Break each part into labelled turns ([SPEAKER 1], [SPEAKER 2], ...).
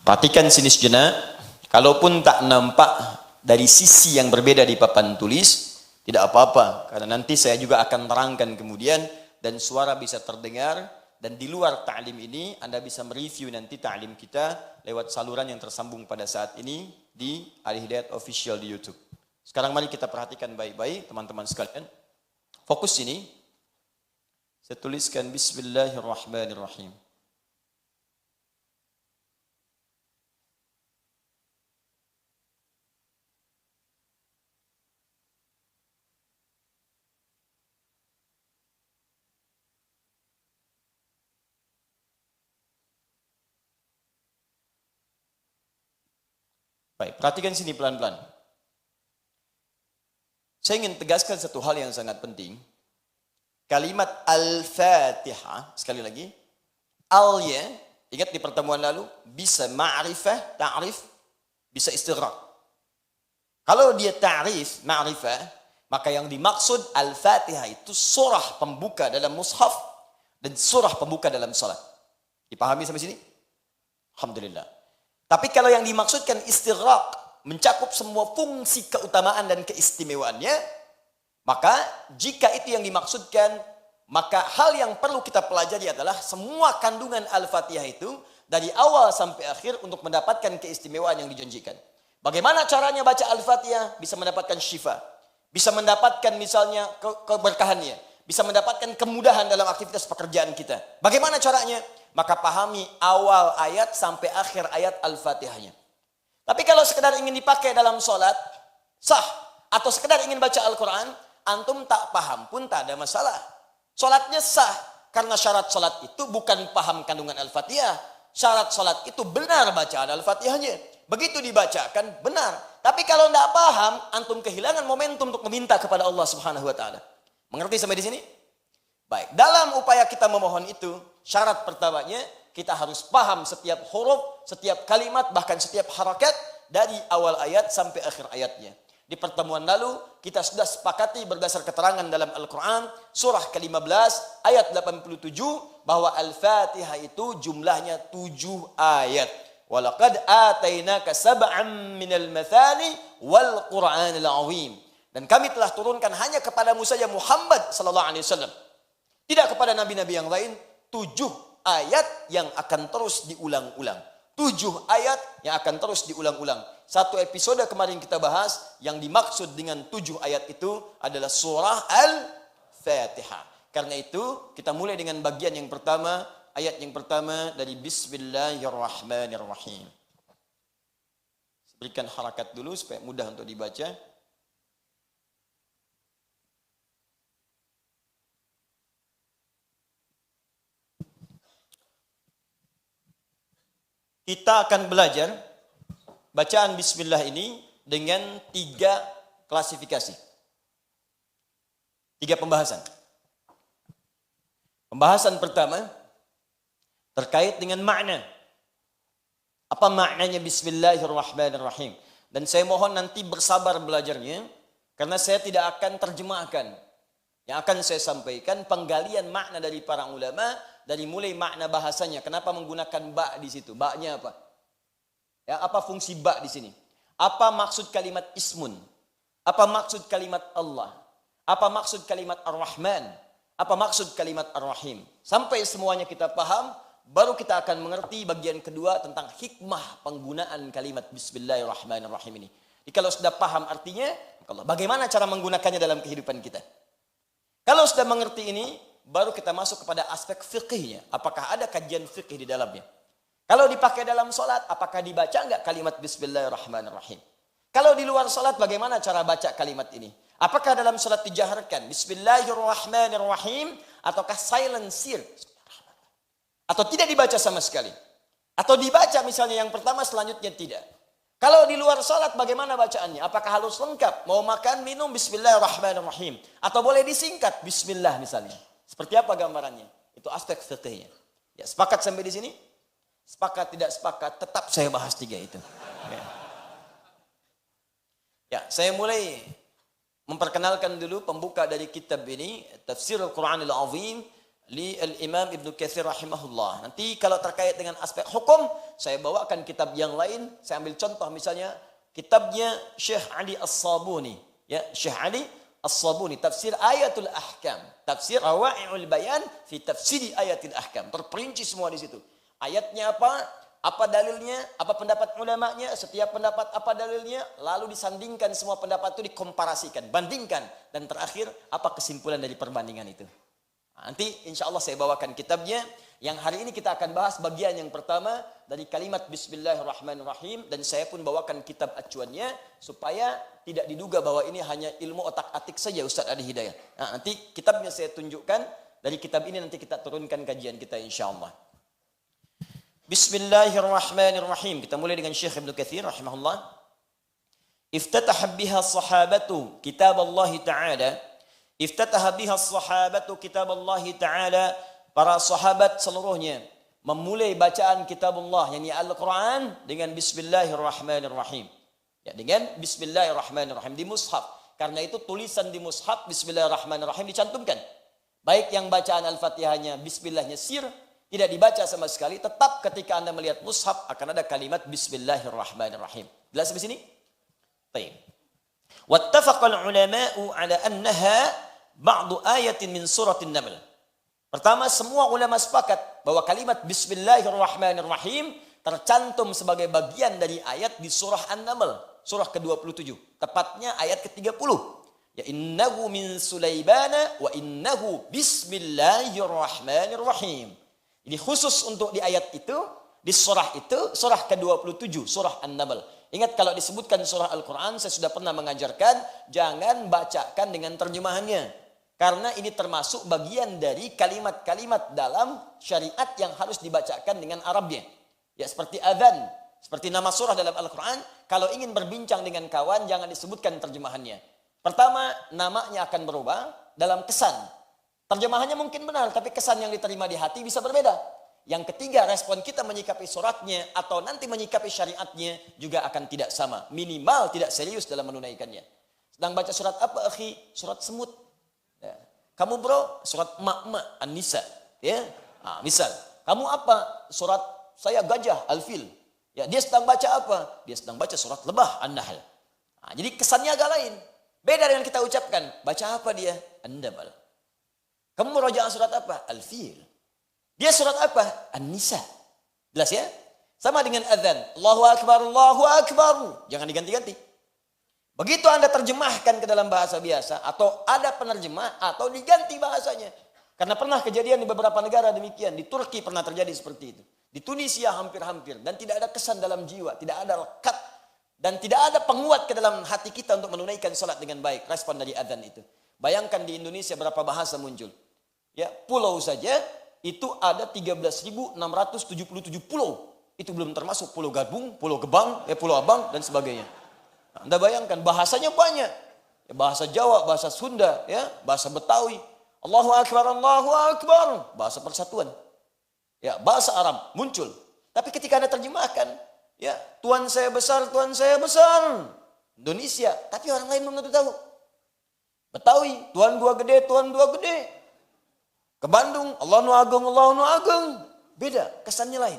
[SPEAKER 1] Perhatikan sini sejenak, kalaupun tak nampak dari sisi yang berbeda di papan tulis, tidak apa-apa, karena nanti saya juga akan terangkan kemudian, dan suara bisa terdengar, dan di luar ta'lim ini, Anda bisa mereview nanti ta'lim kita lewat saluran yang tersambung pada saat ini di Al-Hidayat Official di YouTube. Sekarang mari kita perhatikan baik-baik, teman-teman sekalian. Fokus ini, saya tuliskan Bismillahirrahmanirrahim. Baik, perhatikan sini pelan-pelan. Saya ingin tegaskan satu hal yang sangat penting. Kalimat Al-Fatihah, sekali lagi, al-ya, ingat di pertemuan lalu, bisa ma'rifah, ta'rif, bisa istighraq. Kalau dia ta'rif, ma'rifah, maka yang dimaksud Al-Fatihah itu surah pembuka dalam mushaf dan surah pembuka dalam salat. Dipahami sampai sini? Alhamdulillah. Tapi kalau yang dimaksudkan istighraq, mencakup semua fungsi keutamaan dan keistimewaannya, maka jika itu yang dimaksudkan, maka hal yang perlu kita pelajari adalah semua kandungan Al-Fatihah itu dari awal sampai akhir untuk mendapatkan keistimewaan yang dijanjikan. Bagaimana caranya baca Al-Fatihah? Bisa mendapatkan syifa, bisa mendapatkan misalnya keberkahannya, bisa mendapatkan kemudahan dalam aktivitas pekerjaan kita. Bagaimana caranya? Maka pahami awal ayat sampai akhir ayat Al-Fatihahnya. Tapi kalau sekedar ingin dipakai dalam sholat, sah. Atau sekedar ingin baca Al-Quran, antum tak paham pun tak ada masalah. Sholatnya sah. Karena syarat sholat itu bukan paham kandungan Al-Fatihah. Syarat sholat itu benar bacaan Al-Fatihahnya. Begitu dibacakan, benar. Tapi kalau tidak paham, antum kehilangan momentum untuk meminta kepada Allah Subhanahu Wa Taala. Mengerti sampai di sini? Baik, dalam upaya kita memohon itu, syarat pertamanya kita harus paham setiap huruf, setiap kalimat, bahkan setiap harakat dari awal ayat sampai akhir ayatnya. Di pertemuan lalu kita sudah sepakati berdasar keterangan dalam Al-Quran surah ke-15 ayat 87 bahwa Al-Fatihah itu jumlahnya 7 ayat. Walaqad atainaka sab'an minal mathani wal Qur'anil 'azim. Dan kami telah turunkan hanya kepadamu saja Muhammad sallallahu alaihi wasallam. Tidak kepada nabi-nabi yang lain, 7 ayat yang akan terus diulang-ulang. 7 ayat yang akan terus diulang-ulang. Satu episode kemarin kita bahas, yang dimaksud dengan 7 ayat itu adalah surah Al-Fatihah. Karena itu, kita mulai dengan bagian yang pertama, ayat yang pertama dari Bismillahirrahmanirrahim. Berikan harakat dulu supaya mudah untuk dibaca. Kita akan belajar bacaan bismillah ini dengan 3 klasifikasi. 3 pembahasan. Pembahasan pertama terkait dengan makna. Apa maknanya bismillahirrahmanirrahim? Dan saya mohon nanti bersabar belajarnya karena saya tidak akan terjemahkan. Yang akan saya sampaikan penggalian makna dari para ulama dari mulai makna bahasanya. Kenapa menggunakan ba di situ? Ba-nya apa? Ya, apa fungsi ba di sini? Apa maksud kalimat ismun? Apa maksud kalimat Allah? Apa maksud kalimat Ar-Rahman? Apa maksud kalimat Ar-Rahim? Sampai semuanya kita paham, baru kita akan mengerti bagian kedua tentang hikmah penggunaan kalimat Bismillahirrahmanirrahim ini. Jadi kalau sudah paham artinya, bagaimana cara menggunakannya dalam kehidupan kita? Kalau sudah mengerti ini, baru kita masuk kepada aspek fikihnya. Apakah ada kajian fikih di dalamnya? Kalau dipakai dalam sholat, apakah dibaca enggak kalimat Bismillahirrahmanirrahim? Kalau di luar sholat, bagaimana cara baca kalimat ini? Apakah dalam sholat dijaharkan Bismillahirrahmanirrahim ataukah silencir? Atau tidak dibaca sama sekali? Atau dibaca misalnya yang pertama, selanjutnya tidak? Kalau di luar salat bagaimana bacaannya? Apakah harus lengkap? Mau makan, minum, bismillahirrahmanirrahim. Atau boleh disingkat, bismillah misalnya. Seperti apa gambarannya? Itu aspek fikihnya. Ya, sepakat sampai di sini? Sepakat, tidak sepakat, tetap saya bahas 3 itu. Ya, saya mulai memperkenalkan dulu pembuka dari kitab ini, Tafsir Al-Quranil Azim, li al-Imam Ibnu Katsir rahimahullah. Nanti kalau terkait dengan aspek hukum, saya bawakan kitab yang lain. Saya ambil contoh misalnya kitabnya Syekh Ali As-Sabuni. Ya, Syekh Ali As-Sabuni, Tafsir Ayatul Ahkam. Tafsir Rawa'i'ul Bayan fi Tafsiri Ayatul Ahkam. Terperinci semua di situ. Ayatnya apa dalilnya, apa pendapat ulamanya, setiap pendapat apa dalilnya, lalu disandingkan semua pendapat itu, dikomparasikan, bandingkan, dan terakhir apa kesimpulan dari perbandingan itu. Nanti insya Allah saya bawakan kitabnya. Yang hari ini kita akan bahas bagian yang pertama dari kalimat Bismillahirrahmanirrahim, dan saya pun bawakan kitab acuannya supaya tidak diduga bahwa ini hanya ilmu otak-atik saja Ustaz Adi Hidayat. Nanti kitabnya saya tunjukkan, dari kitab ini nanti kita turunkan kajian kita insya Allah. Bismillahirrahmanirrahim. Kita mulai dengan Syekh Ibnu Katsir rahimahullah. Iftataha biha sahabatu kitab Allah Ta'ala. Iftataha biha sahabatu kitab Allah Ta'ala. Para sahabat seluruhnya memulai bacaan kitab Allah, yakni Al-Quran, dengan Bismillahirrahmanirrahim. Ya, dengan Bismillahirrahmanirrahim di mushaf. Karena itu tulisan di mushaf Bismillahirrahmanirrahim dicantumkan. Baik yang bacaan Al-Fatihahnya Bismillahnya sir, tidak dibaca sama sekali, tetap ketika Anda melihat mushaf akan ada kalimat Bismillahirrahmanirrahim. Jelas di sini? Baik. Wattafaqal ulama'u ala annaha ba'du ayatin min suratin Naml. Pertama, semua ulama sepakat bahwa kalimat Bismillahirrahmanirrahim tercantum sebagai bagian dari ayat di surah An-Naml, surah ke-27. Tepatnya ayat ke-30. Ya innahu min Sulaibana wa innahu bismillahirrahmanirrahim. Jadi khusus untuk di ayat itu, di surah itu, surah ke-27, surah An-Naml. Ingat kalau disebutkan surah Al-Quran, saya sudah pernah mengajarkan, jangan bacakan dengan terjemahannya. Karena ini termasuk bagian dari kalimat-kalimat dalam syariat yang harus dibacakan dengan Arabnya. Ya seperti adzan, seperti nama surah dalam Al-Quran, kalau ingin berbincang dengan kawan, jangan disebutkan terjemahannya. Pertama, namanya akan berubah dalam kesan. Terjemahannya mungkin benar, tapi kesan yang diterima di hati bisa berbeda. Yang ketiga, respon kita menyikapi suratnya atau nanti menyikapi syariatnya juga akan tidak sama. Minimal tidak serius dalam menunaikannya. Sedang baca surat apa, akhi? Surat semut. Ya. Kamu bro, surat mak-mak, An-Nisa. Ya. Misal, kamu apa? Surat saya gajah, Al-Fil. Ya, dia sedang baca apa? Dia sedang baca surat lebah, An-Nahl. Jadi kesannya agak lain. Beda dengan kita ucapkan. Baca apa dia? An-Naml. Kamu merajaah surat apa? Al-Fil. Dia surat apa? An-Nisa. Jelas ya? Sama dengan adzan. Allahu Akbar, Allahu Akbar. Jangan diganti-ganti. Begitu Anda terjemahkan ke dalam bahasa biasa, atau ada penerjemah, atau diganti bahasanya. Karena pernah kejadian di beberapa negara demikian. Di Turki pernah terjadi seperti itu. Di Tunisia hampir-hampir. Dan tidak ada kesan dalam jiwa. Tidak ada lekat. Dan tidak ada penguat ke dalam hati kita untuk menunaikan salat dengan baik. Respon dari adzan itu. Bayangkan di Indonesia berapa bahasa muncul. Ya, pulau saja itu ada 13.677 pulau. Itu belum termasuk pulau Gadung, pulau Gebang, pulau Abang dan sebagainya. Nah, Anda bayangkan bahasanya banyak. Ya, bahasa Jawa, bahasa Sunda, ya, bahasa Betawi. Allahu Akbar, Allahu Akbar. Bahasa persatuan. Ya, bahasa Arab muncul. Tapi ketika Anda terjemahkan, ya, Tuhan saya besar, Tuhan saya besar. Indonesia, tapi orang lain belum tentu tahu. Betawi, Tuhan gua gede, Tuhan gua gede. Ke Bandung, Allah nu agung, Allah nu agung. Beda, kesannya lain.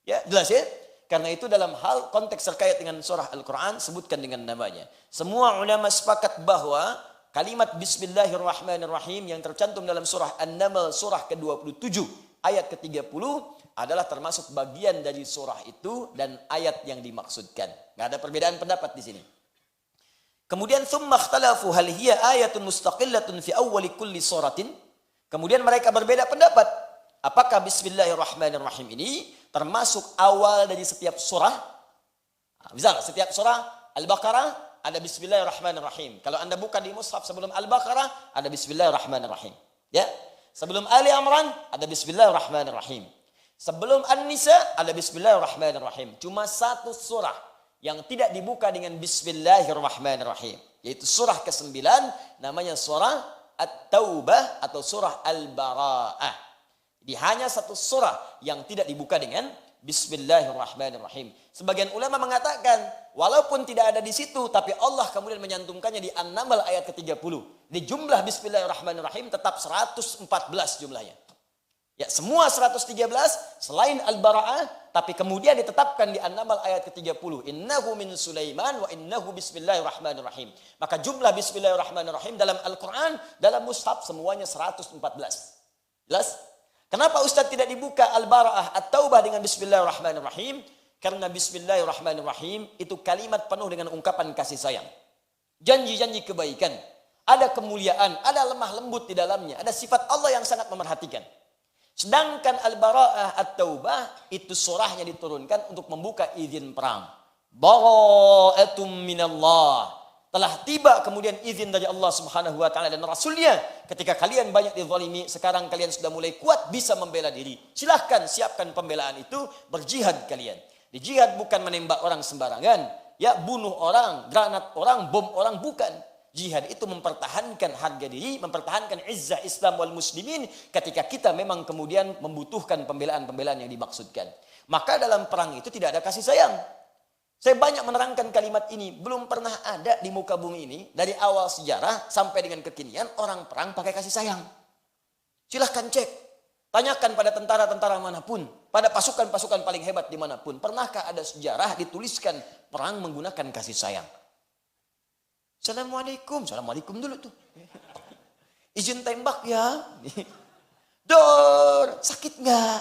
[SPEAKER 1] Ya, jelas ya? Karena itu dalam hal konteks terkait dengan surah Al-Quran, sebutkan dengan namanya. Semua ulama sepakat bahwa kalimat Bismillahirrahmanirrahim yang tercantum dalam surah An-Naml, surah ke-27, ayat ke-30, adalah termasuk bagian dari surah itu dan ayat yang dimaksudkan. Nggak ada perbedaan pendapat di sini. Kemudian, thumma ikhtalafu hal hiya ayatun mustaqillatun fi awwali kulli suratin. Kemudian mereka berbeda pendapat. Apakah Bismillahirrahmanirrahim ini termasuk awal dari setiap surah? Misal setiap surah Al-Baqarah ada Bismillahirrahmanirrahim. Kalau Anda buka di mushaf sebelum Al-Baqarah ada Bismillahirrahmanirrahim. Ya. Sebelum Ali Imran ada Bismillahirrahmanirrahim. Sebelum An-Nisa ada Bismillahirrahmanirrahim. Cuma satu surah yang tidak dibuka dengan Bismillahirrahmanirrahim, yaitu surah ke-9, namanya surah At-Taubah atau surah Al-Bara'ah. Jadi hanya satu surah yang tidak dibuka dengan Bismillahirrahmanirrahim. Sebagian ulama mengatakan, walaupun tidak ada di situ, tapi Allah kemudian menyantumkannya di An-Naml ayat ke-30. Di jumlah Bismillahirrahmanirrahim tetap 114 jumlahnya. Ya, semua 113 selain Al-Bara'ah, tapi kemudian ditetapkan di An-Naml ayat ke-30. Innahu min Sulaiman wa innahu bismillahirrahmanirrahim. Maka jumlah Bismillahirrahmanirrahim dalam Al-Quran, dalam mushaf semuanya 114. Jelas? Kenapa Ustaz tidak dibuka Al-Bara'ah At-Taubah dengan Bismillahirrahmanirrahim? Karena Bismillahirrahmanirrahim itu kalimat penuh dengan ungkapan kasih sayang. Janji-janji kebaikan. Ada kemuliaan, ada lemah lembut di dalamnya. Ada sifat Allah yang sangat memerhatikan. Sedangkan Al-Bara'ah At-Taubah itu surahnya diturunkan untuk membuka izin perang. Bara'atum minallah. Telah tiba kemudian izin dari Allah Subhanahu wa taala dan Rasulnya. Ketika kalian banyak dizalimi, sekarang kalian sudah mulai kuat bisa membela diri. Silahkan siapkan pembelaan itu, berjihad kalian. Di jihad bukan menembak orang sembarangan, ya bunuh orang, granat orang, bom orang, bukan. Jihad itu mempertahankan harga diri, mempertahankan izzah Islam wal muslimin ketika kita memang kemudian membutuhkan pembelaan-pembelaan yang dimaksudkan. Maka dalam perang itu tidak ada kasih sayang. Saya banyak menerangkan kalimat ini, belum pernah ada di muka bumi ini dari awal sejarah sampai dengan kekinian orang perang pakai kasih sayang. Silahkan cek, tanyakan pada tentara-tentara manapun, pada pasukan-pasukan paling hebat dimanapun, pernahkah ada sejarah dituliskan perang menggunakan kasih sayang? Assalamualaikum, assalamualaikum dulu tuh. Izin tembak ya. Dor, sakit nggak?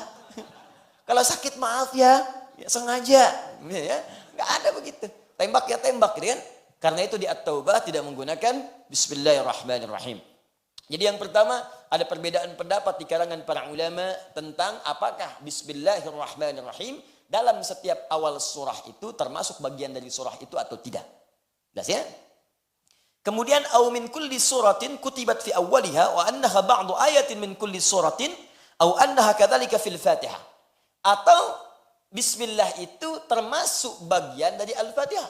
[SPEAKER 1] Kalau sakit maaf ya, sengaja, ya. Nggak ada begitu. Tembak ya tembak, gitu kan? Karena itu di At-Taubah tidak menggunakan Bismillahirrahmanirrahim. Jadi yang pertama, ada perbedaan pendapat di kalangan para ulama tentang apakah Bismillahirrahmanirrahim dalam setiap awal surah itu termasuk bagian dari surah itu atau tidak. Jelas ya? Kemudian au min kulli suratin kutibat fi awwaliha wa annaha ba'du ayatin min kulli suratin au annaha kadzalika fil Fatihah. Atau bismillah itu termasuk bagian dari Al-Fatihah.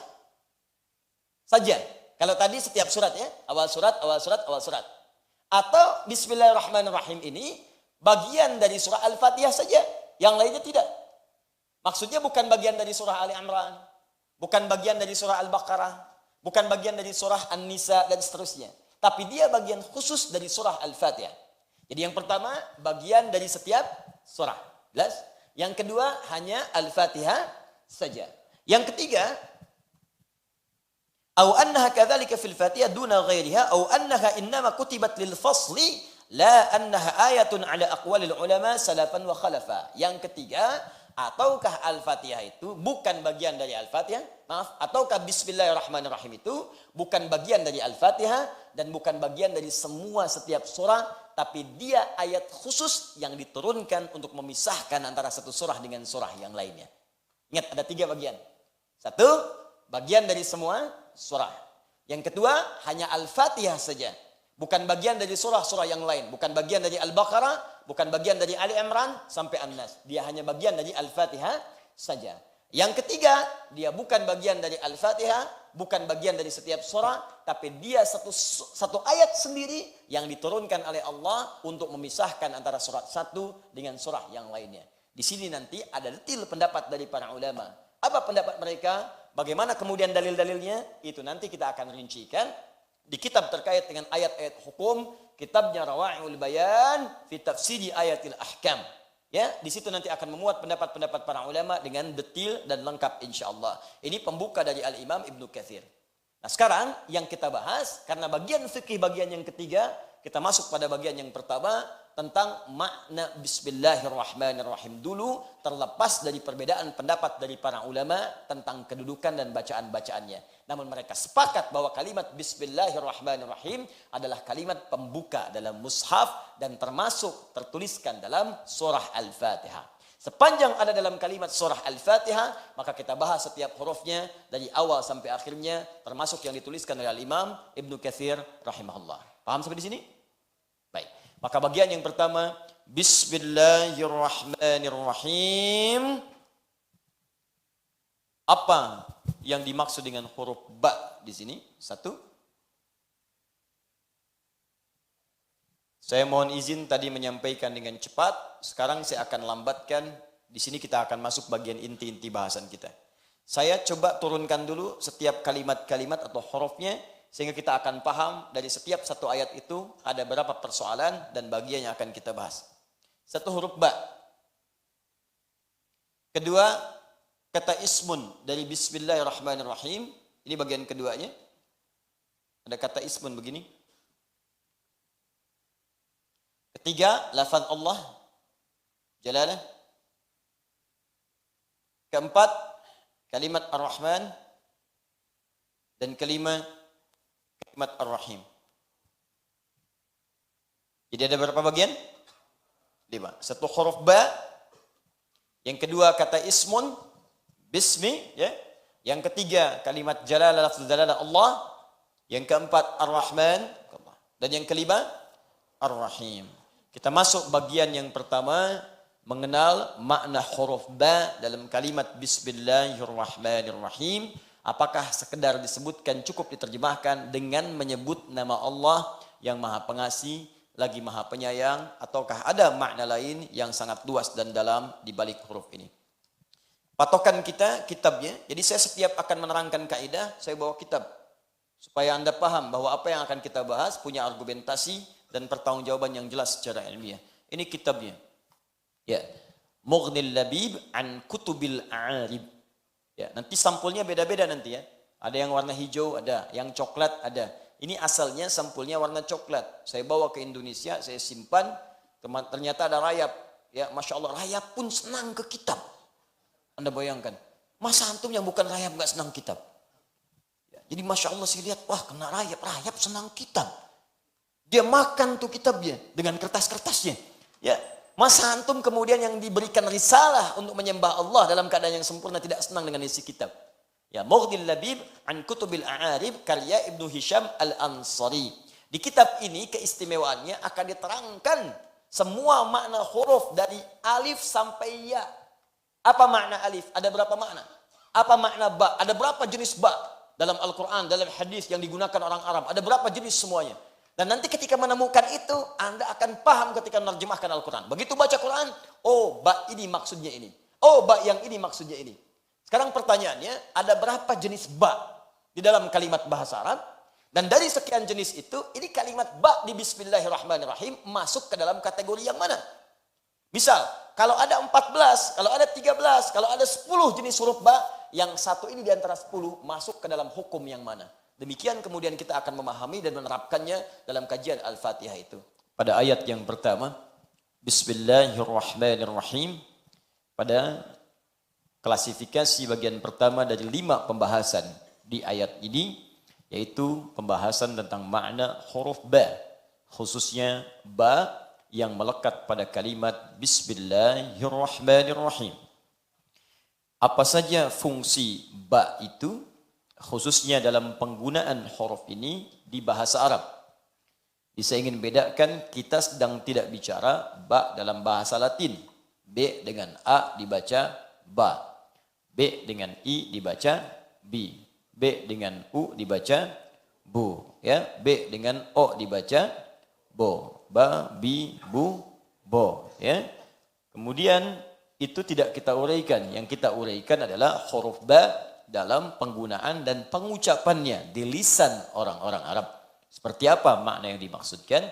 [SPEAKER 1] Saja. Kalau tadi setiap surat ya, awal surat, awal surat, awal surat. Atau bismillahirrahmanirrahim ini bagian dari surah Al-Fatihah saja, yang lainnya tidak. Maksudnya bukan bagian dari surah Ali Imran, bukan bagian dari surah Al-Baqarah, bukan bagian dari surah An-Nisa dan seterusnya. Tapi dia bagian khusus dari surah Al-Fatihah. Jadi yang pertama, bagian dari setiap surah. Jelas? Yang kedua, hanya Al-Fatihah saja. Yang ketiga, au annaha kadzalika fil Fatihah duna ghairiha au annaha innama kutibat lil fasli la annaha ayatun ala aqwalil ulama salafan wa khalafa. Yang ketiga, ataukah Al-Fatihah itu bukan bagian dari Al-Fatihah? Maaf, ataukah Bismillahirrahmanirrahim itu bukan bagian dari Al-Fatihah dan bukan bagian dari semua setiap surah, tapi dia ayat khusus yang diturunkan untuk memisahkan antara satu surah dengan surah yang lainnya. Ingat, ada 3 bagian. Satu, bagian dari semua surah. Yang kedua, hanya Al-Fatihah saja. Bukan bagian dari surah-surah yang lain. Bukan bagian dari Al-Baqarah, bukan bagian dari Ali Imran sampai An-Nas. Dia hanya bagian dari Al-Fatihah saja. Yang ketiga, dia bukan bagian dari Al-Fatihah, bukan bagian dari setiap surah, tapi dia satu ayat sendiri yang diturunkan oleh Allah untuk memisahkan antara surat satu dengan surah yang lainnya. Di sini nanti ada detail pendapat dari para ulama. Apa pendapat mereka? Bagaimana kemudian dalil-dalilnya? Itu nanti kita akan rincikan di kitab terkait dengan ayat-ayat hukum, kitabnya Rawai'ul Bayan fi Tafsiri Ayatil Ahkam. Ya, di situ nanti akan memuat pendapat-pendapat para ulama dengan detail dan lengkap insyaallah. Ini pembuka dari Al-Imam Ibnu Katsir. Nah, sekarang yang kita bahas karena bagian fikih bagian yang ketiga, kita masuk pada bagian yang pertama tentang makna Bismillahirrahmanirrahim dulu, terlepas dari perbedaan pendapat dari para ulama tentang kedudukan dan bacaan-bacaannya. Namun mereka sepakat bahwa kalimat Bismillahirrahmanirrahim adalah kalimat pembuka dalam mushaf dan termasuk tertuliskan dalam surah Al-Fatihah. Sepanjang ada dalam kalimat surah Al-Fatihah, maka kita bahas setiap hurufnya dari awal sampai akhirnya, termasuk yang dituliskan oleh Imam Ibnu Katsir rahimahullah. Paham sampai di sini? Baik. Maka bagian yang pertama, Bismillahirrahmanirrahim. Apa yang dimaksud dengan huruf ba di sini? Satu. Saya mohon izin tadi menyampaikan dengan cepat. Sekarang saya akan lambatkan Di sini kita akan masuk bagian inti-inti bahasan kita. Saya coba turunkan dulu setiap kalimat-kalimat atau hurufnya sehingga kita akan paham dari setiap satu ayat itu ada berapa persoalan dan bagian yang akan kita bahas. Satu huruf ba. Kedua, kata ismun dari bismillahirrahmanirrahim. Ini bagian keduanya. Ada kata ismun begini. Ketiga, lafaz Allah jalalah. Keempat, kalimat ar-Rahman. Dan kelima, kalimat ar-Rahim. Jadi ada berapa bagian? 5. Satu huruf ba. Yang kedua kata ismun, bismi, ya. Yang ketiga kalimat jalalah, lafaz jalalah Allah. Yang keempat ar-Rahman, dan yang kelima ar-Rahim. Kita masuk bagian yang pertama, mengenal makna huruf ba dalam kalimat bismillahirrahmanirrahim. Apakah sekedar disebutkan cukup diterjemahkan dengan menyebut nama Allah yang Maha Pengasih lagi Maha Penyayang, ataukah ada makna lain yang sangat luas dan dalam di balik huruf ini? Patokan kita kitabnya. Jadi saya setiap akan menerangkan kaidah, saya bawa kitab supaya Anda paham bahwa apa yang akan kita bahas punya argumentasi dan pertanggungjawaban yang jelas secara ilmiah. Ini kitabnya. Ya. Mughnil Labib an Kutubil A'arib. Ya, nanti sampulnya beda-beda nanti ya. Ada yang warna hijau, ada yang coklat, ada. Ini asalnya sampulnya warna coklat. Saya bawa ke Indonesia, saya simpan. Ternyata ada rayap. Ya, Masya Allah, rayap pun senang ke kitab. Anda bayangkan. Masa antum yang bukan rayap nggak senang kitab? Ya, jadi Masya Allah saya lihat, wah kena rayap, rayap senang kitab. Dia makan tuh kitabnya dengan kertas-kertasnya. Ya, masa antum kemudian yang diberikan risalah untuk menyembah Allah dalam keadaan yang sempurna tidak senang dengan isi kitab. Ya, Mughnil Labib an Kutubil A'arib karya Ibnu Hisham Al-Ansari. Di kitab ini keistimewaannya akan diterangkan semua makna huruf dari alif sampai ya. Apa makna alif? Ada berapa makna? Apa makna ba? Ada berapa jenis ba dalam Al-Quran, dalam hadis yang digunakan orang Arab? Ada berapa jenis semuanya? Dan nanti ketika menemukan itu, Anda akan paham ketika menerjemahkan Al-Quran. Begitu baca Quran, oh ba ini maksudnya ini. Oh ba yang ini maksudnya ini. Sekarang pertanyaannya, ada berapa jenis ba di dalam kalimat bahasa Arab? Dan dari sekian jenis itu, ini kalimat ba di Bismillahirrahmanirrahim masuk ke dalam kategori yang mana? Misal, kalau ada 14, kalau ada 13, kalau ada 10 jenis huruf ba, yang satu ini di antara 10 masuk ke dalam hukum yang mana? Demikian kemudian kita akan memahami dan menerapkannya dalam kajian Al-Fatihah itu. Pada ayat yang pertama, Bismillahirrahmanirrahim. Pada klasifikasi bagian pertama dari 5 pembahasan di ayat ini, yaitu pembahasan tentang makna huruf ba, khususnya ba yang melekat pada kalimat Bismillahirrahmanirrahim. Apa saja fungsi ba itu, khususnya dalam penggunaan huruf ini di bahasa Arab. Saya ingin bedakan, kita sedang tidak bicara ba dalam bahasa Latin. B dengan A dibaca ba. B dengan I dibaca bi. B dengan U dibaca bu. Ya, B dengan O dibaca bo. Ba, bi, bu, bo. Ya. Kemudian itu tidak kita uraikan. Yang kita uraikan adalah huruf ba dalam penggunaan dan pengucapannya di lisan orang-orang Arab. Seperti apa makna yang dimaksudkan?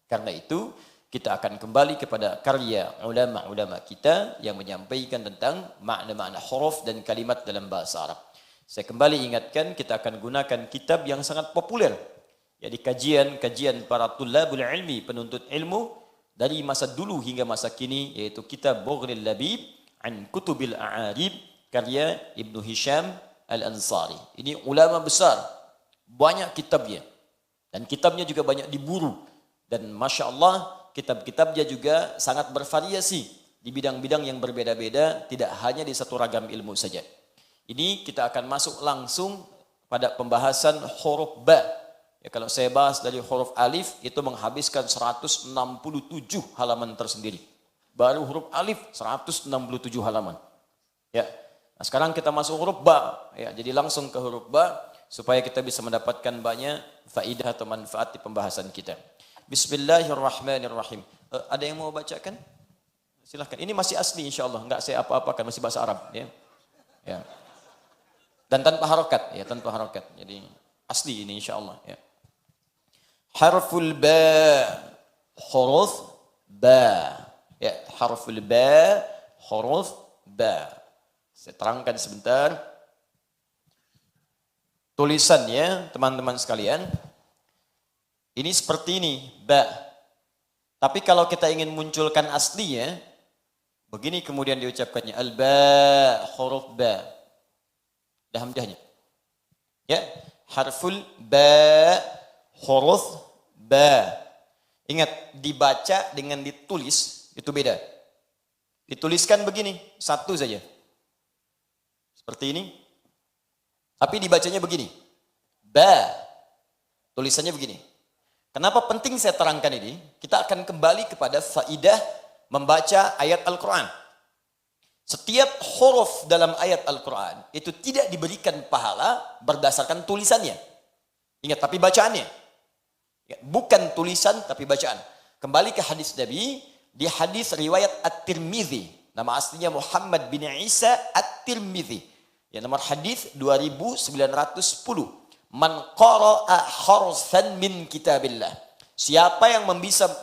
[SPEAKER 1] Karena itu kita akan kembali kepada karya ulama-ulama kita yang menyampaikan tentang makna-makna huruf dan kalimat dalam bahasa Arab. Saya kembali ingatkan, kita akan gunakan kitab yang sangat populer. Jadi kajian para tulabul ilmi, penuntut ilmu dari masa dulu hingga masa kini, yaitu kitab Mughnil Labib an Kutubil A'arib karya Ibnu Hisham Al-Ansari. Ini ulama besar, banyak kitabnya. Dan kitabnya juga banyak diburu. Dan Masya Allah, kitab-kitabnya juga sangat bervariasi di bidang-bidang yang berbeda-beda, tidak hanya di satu ragam ilmu saja. Ini kita akan masuk langsung pada pembahasan huruf ba. Ya, kalau saya bahas dari huruf alif, itu menghabiskan 167 halaman tersendiri. Baru huruf alif, 167 halaman. Ya. Nah, sekarang kita masuk huruf ba. Ya, jadi langsung ke huruf ba supaya kita bisa mendapatkan banyak faidah atau manfaat di pembahasan kita. Bismillahirrahmanirrahim. Ada yang mau bacakan? Silahkan. Ini masih asli insya Allah. Enggak saya apa-apakan, masih bahasa Arab. Ya. Ya. Dan tanpa harokat. Ya, tanpa harokat. Jadi asli ini insya Allah. Ya. Harful ba. Huruf ba. Ya, harful ba. Huruf ba. Saya terangkan sebentar. Tulisannya, teman-teman sekalian. Ini seperti ini. Ba. Tapi kalau kita ingin munculkan aslinya, begini kemudian diucapkannya. Al-ba, huruf ba. Dah hamdahnya. Ya. Harful ba, huruf ba. Ingat, dibaca dengan ditulis, itu beda. Dituliskan begini, satu saja. Seperti ini. Tapi dibacanya begini. Ba. Tulisannya begini. Kenapa penting saya terangkan ini? Kita akan kembali kepada faidah membaca ayat Al-Quran. Setiap huruf dalam ayat Al-Quran itu tidak diberikan pahala berdasarkan tulisannya. Ingat, tapi bacaannya. Bukan tulisan, tapi bacaan. Kembali ke hadis Nabi, di hadis riwayat At-Tirmidzi. Nama aslinya Muhammad bin Isa At-Tirmidzi. Ya, nomor hadis 2910. Man qara'a harsan min kitabillah. Siapa yang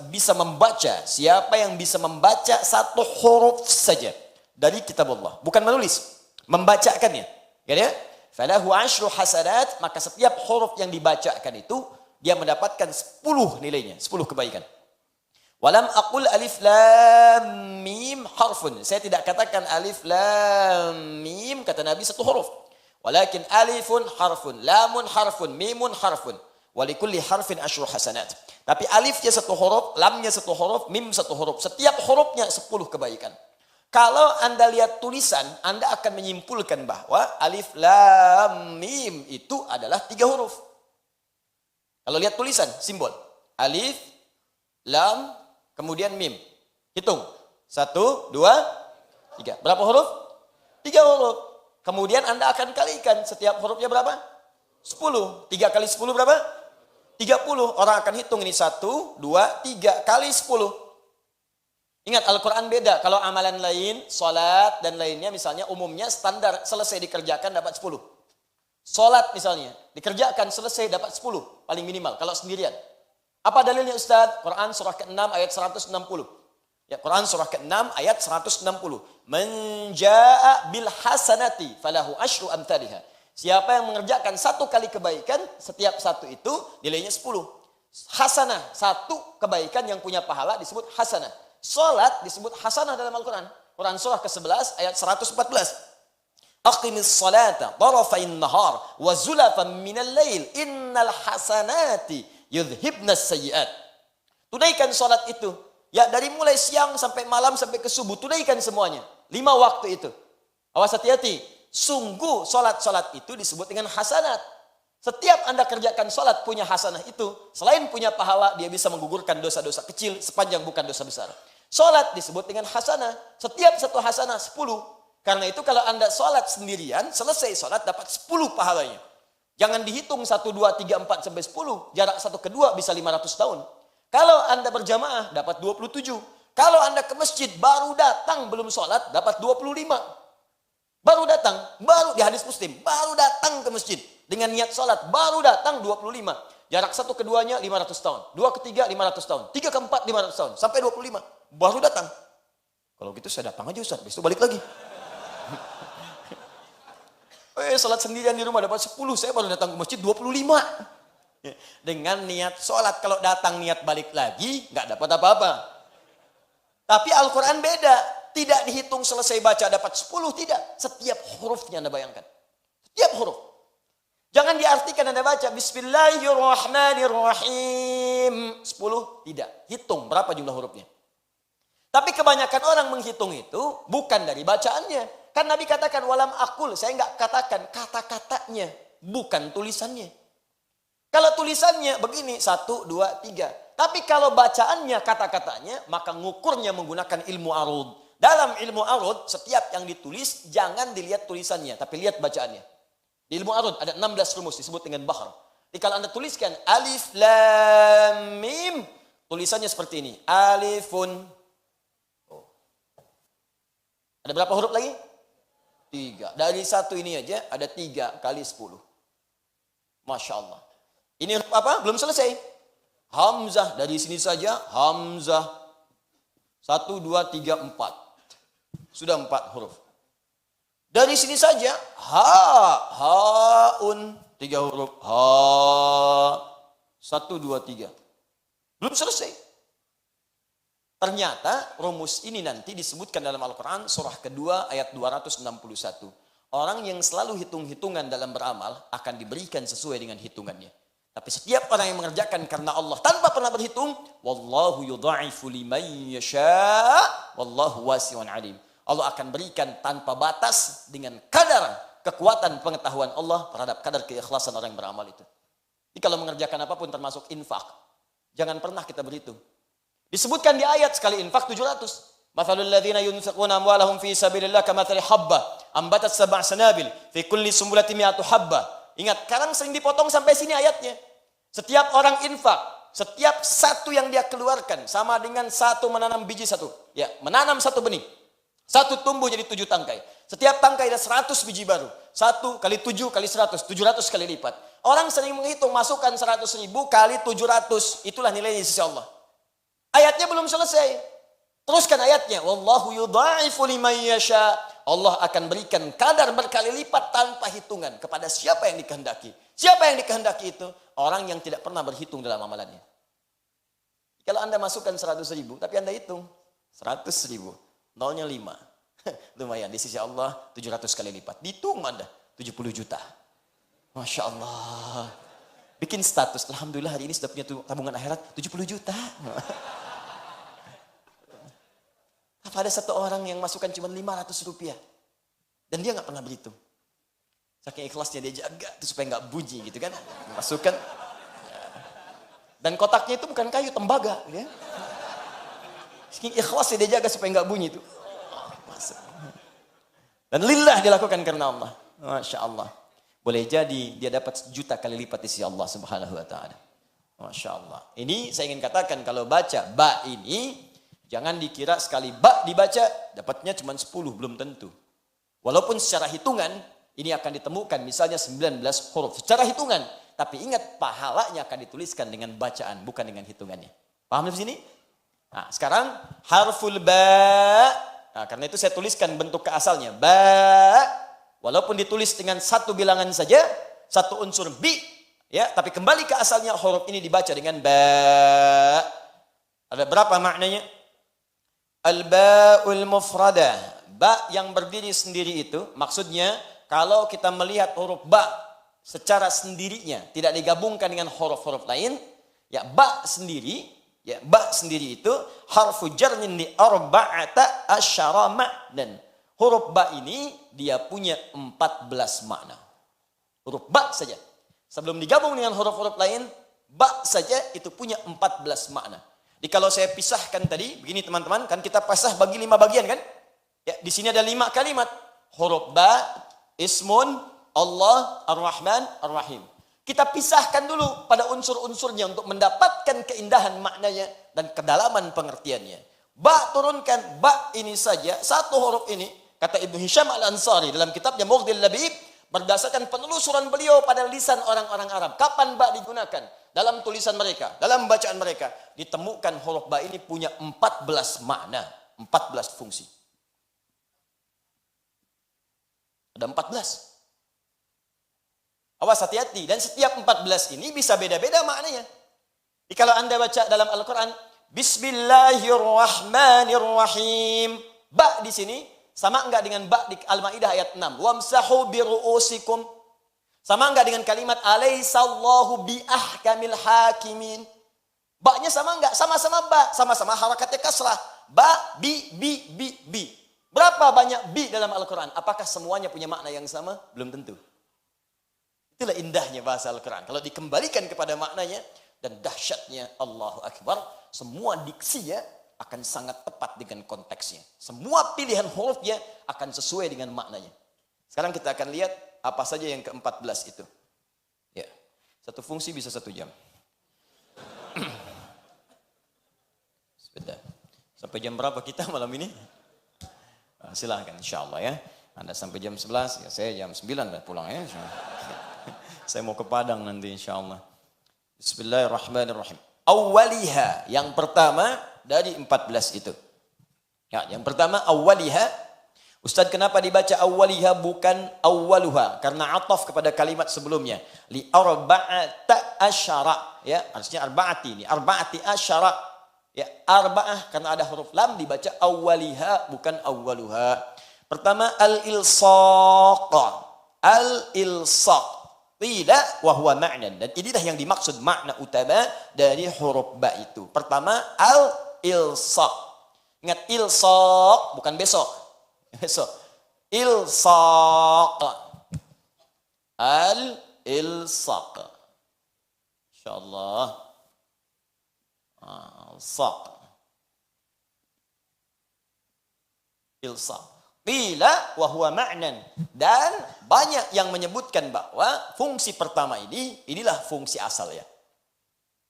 [SPEAKER 1] bisa membaca, siapa yang bisa membaca satu huruf saja dari kitab Allah, bukan menulis, membacakannya. Ya, falahu 10 hasanat, maka setiap huruf yang dibacakan itu dia mendapatkan 10 nilainya, 10 kebaikan. Walam aqul alif lam mim harfun. Saya tidak katakan alif lam mim kata Nabi satu huruf. Walakin alifun harfun, lamun harfun, mimun harfun. Walikulli harfin 10 hasanat. Tapi alifnya satu huruf, lamnya satu huruf, mim satu huruf. Setiap hurufnya 10 kebaikan. Kalau Anda lihat tulisan, Anda akan menyimpulkan bahwa alif lam mim itu adalah 3 huruf. Kalau lihat tulisan, simbol. Alif, lam, kemudian mim. Hitung. 1, 2, 3. Berapa huruf? 3 huruf. Kemudian Anda akan kalikan setiap hurufnya berapa? 10. 3 kali 10 berapa? 30. Orang akan hitung ini 1, 2, 3 kali 10. Ingat, Al-Quran beda. Kalau amalan lain, salat dan lainnya misalnya umumnya standar selesai dikerjakan dapat 10. Salat misalnya, dikerjakan selesai dapat 10. Paling minimal kalau sendirian. Apa dalilnya Ustaz? Quran surah ke-6 ayat 160. Ya, Quran surah ke-6 ayat 160. Man jaa'a bil hasanati falahu 10 amthaliha. Siapa yang mengerjakan satu kali kebaikan, setiap satu itu nilainya 10. Hasanah, satu kebaikan yang punya pahala disebut hasanah. Salat disebut hasanah dalam Al-Quran. Quran surah ke-11 ayat 114. Aqimis salata tarafain nahar wa zulafan minal lail innal hasanati yudhibnas sayyiat. Tunaikan salat itu. Ya, dari mulai siang sampai malam sampai ke subuh, tunaikan semuanya. 5 waktu itu. Awas hati-hati. Sungguh salat-salat itu disebut dengan hasanat. Setiap Anda kerjakan salat punya hasanah itu, selain punya pahala, dia bisa menggugurkan dosa-dosa kecil sepanjang bukan dosa besar. Salat disebut dengan hasanah. Setiap satu hasanah 10. Karena itu kalau Anda salat sendirian, selesai salat dapat 10 pahalanya. Jangan dihitung 1, 2, 3, 4 sampai 10. Jarak satu kedua bisa 500 tahun. Kalau Anda berjamaah dapat 27. Kalau Anda ke masjid baru datang belum sholat dapat 25. Baru datang, baru di hadis Muslim, baru datang ke masjid dengan niat sholat, baru datang 25. Jarak satu keduanya 500 tahun. 2 ketiga 500 tahun. 3 keempat 500 tahun. Sampai 25. Baru datang. Kalau gitu saya datang aja Ustaz, besok balik lagi. Sholat sendirian di rumah dapat 10, saya baru datang ke masjid 25. Dengan niat sholat, kalau datang niat balik lagi, nggak dapat apa-apa. Tapi Al-Quran beda. Tidak dihitung selesai baca dapat 10, tidak. Setiap hurufnya Anda bayangkan. Setiap huruf. Jangan diartikan Anda baca, Bismillahirrahmanirrahim. 10, tidak. Hitung berapa jumlah hurufnya. Tapi kebanyakan orang menghitung itu bukan dari bacaannya. Kan Nabi katakan, walam akul. Saya nggak katakan kata-katanya, bukan tulisannya. Kalau tulisannya begini, 1, 2, 3. Tapi kalau bacaannya, kata-katanya, maka ngukurnya menggunakan ilmu arud. Dalam ilmu arud, setiap yang ditulis, jangan dilihat tulisannya, tapi lihat bacaannya. Di ilmu arud ada 16 rumus disebut dengan bahar. Jadi kalau Anda tuliskan alif, lam, mim, tulisannya seperti ini. Alifun. Oh. Ada berapa huruf lagi? 3. Dari satu ini aja ada 3 kali 10. Masya Allah. Ini huruf apa? Belum selesai. Hamzah. Dari sini saja Hamzah. 1, 2, 3, 4. Sudah 4 huruf. Dari sini saja haun. 3 huruf. Ha. 1, 2, 3. Belum selesai. Ternyata rumus ini nanti disebutkan dalam Al-Quran surah kedua ayat 261. Orang yang selalu hitung-hitungan dalam beramal akan diberikan sesuai dengan hitungannya. Tapi setiap orang yang mengerjakan karena Allah tanpa pernah berhitung, wallahu yudha'ifu liman yasha' wallahu wasi'un alim. Allah akan berikan tanpa batas dengan kadar kekuatan pengetahuan Allah terhadap kadar keikhlasan orang yang beramal itu. Jadi kalau mengerjakan apapun termasuk infak, jangan pernah kita berhitung. Disebutkan di ayat sekali infak 700. Mathalul ladzina yunfiquna amwalahum fi sabilillah kamathali habbah ambatat sab'a sanabil fi kulli sumbulatin mi'atu habbah. Ingat, sekarang sering dipotong sampai sini ayatnya. Setiap orang infak, setiap satu yang dia keluarkan sama dengan satu menanam biji satu. Ya, menanam satu benih. Satu tumbuh jadi 7 tangkai. Setiap tangkai ada 100 biji baru. 1 kali 7 kali 100, 700 kali lipat. Orang sering menghitung, masukkan 100.000 kali 700. Itulah nilainya di sisi Allah. Ayatnya belum selesai. Teruskan ayatnya. Wallahu yudha'ifu liman yasha. Allah akan berikan kadar berkali lipat tanpa hitungan kepada siapa yang dikehendaki. Siapa yang dikehendaki itu? Orang yang tidak pernah berhitung dalam amalannya. Kalau Anda masukkan 100.000, tapi Anda hitung 100.000, nolnya 5. Lumayan, di sisi Allah 700 kali lipat. Dihitung Anda 70 juta. Masya Allah. Bikin status, alhamdulillah hari ini sudah punya tabungan akhirat 70 juta. Apa ada satu orang yang masukkan cuma 500 rupiah. Dan dia nggak pernah berhitung. Saking ikhlasnya dia jaga itu supaya nggak bunyi gitu kan. Masukkan. Dan kotaknya itu bukan kayu, tembaga. Ya. Saking ikhlasnya dia jaga supaya nggak bunyi itu. Masuk. Dan lillah dilakukan karena Allah. Masya Allah. Boleh jadi dia dapat 1 juta kali lipat di sisi Allah Subhanahu wa taala. Masya Allah. Ini saya ingin katakan kalau baca ba ini jangan dikira sekali ba dibaca dapatnya cuma 10, belum tentu. Walaupun secara hitungan ini akan ditemukan misalnya 19 huruf secara hitungan, tapi ingat pahalanya akan dituliskan dengan bacaan bukan dengan hitungannya. Paham di sini? Nah, sekarang harful ba. Nah, karena itu saya tuliskan bentuk keasalnya ba. Walaupun ditulis dengan satu bilangan saja, satu unsur bi, ya, tapi kembali ke asalnya huruf ini dibaca dengan ba. Ada berapa maknanya? Al-ba'ul mufradah. Ba yang berdiri sendiri itu, maksudnya kalau kita melihat huruf ba secara sendirinya, tidak digabungkan dengan huruf-huruf lain, ya ba sendiri, ya ba sendiri itu harfu jarnin li arba'ata asyara ma'nan. Huruf ba ini dia punya 14 makna. Huruf ba saja. Sebelum digabung dengan huruf-huruf lain, ba saja itu punya 14 makna. Jadi kalau saya pisahkan tadi, begini teman-teman, kan kita pasah bagi 5 bagian kan? Ya, di sini ada 5 kalimat. Huruf ba, ismun, Allah, ar-Rahman, ar-Rahim. Kita pisahkan dulu pada unsur-unsurnya untuk mendapatkan keindahan maknanya dan kedalaman pengertiannya. Ba turunkan, ba ini saja, satu huruf ini, kata Ibnu Hisham Al-Ansari dalam kitabnya Mughdil Labib, berdasarkan penelusuran beliau pada lisan orang-orang Arab. Kapan ba digunakan? Dalam tulisan mereka, dalam bacaan mereka, ditemukan huruf ba ini punya 14 makna, 14 fungsi. Ada 14. Awas hati-hati, dan setiap 14 ini bisa beda-beda maknanya. Jadi kalau Anda baca dalam Al-Quran, Bismillahirrahmanirrahim. Ba di sini sama enggak dengan ba di Al-Maidah ayat 6? Wamsahu biru'usikum. Sama enggak dengan kalimat alaihissallahu biahkamil hakimin? Ba-nya sama enggak? Sama-sama ba, sama-sama harakatnya kasrah. Ba, bi. Berapa banyak bi dalam Al-Quran? Apakah semuanya punya makna yang sama? Belum tentu. Itulah indahnya bahasa Al-Quran. Kalau dikembalikan kepada maknanya dan dahsyatnya Allahu Akbar, semua diksinya akan sangat tepat dengan konteksnya. Semua pilihan hurufnya akan sesuai dengan maknanya. Sekarang kita akan lihat apa saja yang ke-14 itu. Ya, satu fungsi bisa 1 jam. Sebentar. Sampai jam berapa kita malam ini? Silahkan insyaallah ya. Anda sampai jam 11, ya saya jam 9 udah pulang ya. Saya mau ke Padang nanti insyaallah. Bismillahirrahmanirrahim. Awwaliha, yang pertama dari 14 itu. Ya, yang pertama awwaliha. Ustaz, kenapa dibaca awwaliha bukan awwaluha? Karena ataf kepada kalimat sebelumnya. Li arba'ata asyara. Ya, artinya arba'ati ini. Arba'ati asyara. Ya, arba'ah karena ada huruf lam dibaca awwaliha bukan awwaluha. Pertama al-ilsaq. Al-ilsaq. Qila wa huwa ma'nan. Dan inilah yang dimaksud makna utama dari huruf ba itu. Pertama al-ilsaq. Ingat ilsaq bukan besok. Besok. Ilsaq. Al-ilsaq. Insyaallah. Ilsaq. Ilsaq. Qila wa huwa ma'nan. Dan banyak yang menyebutkan bahwa fungsi pertama inilah fungsi asal ya.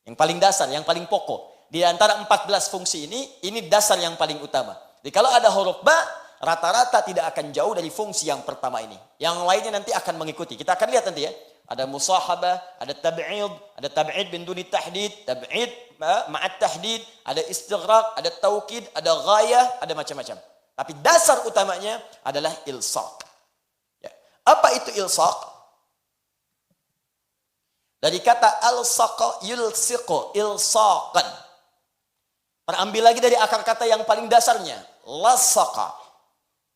[SPEAKER 1] Yang paling dasar, yang paling pokok. Di antara 14 fungsi ini dasar yang paling utama. Jadi kalau ada huruf ba, rata-rata tidak akan jauh dari fungsi yang pertama ini. Yang lainnya nanti akan mengikuti. Kita akan lihat nanti ya. Ada musahabah, ada tab'id bin duni tahdid, tab'id ma'at tahdid, ada istighraq, ada taukid, ada ghayah, ada macam-macam. Tapi dasar utamanya adalah ilsaq. Ya. Apa itu ilsaq? Dari kata alsaqa yulsiqu, ilsaqan. Terambil lagi dari akar kata yang paling dasarnya, lasaqa.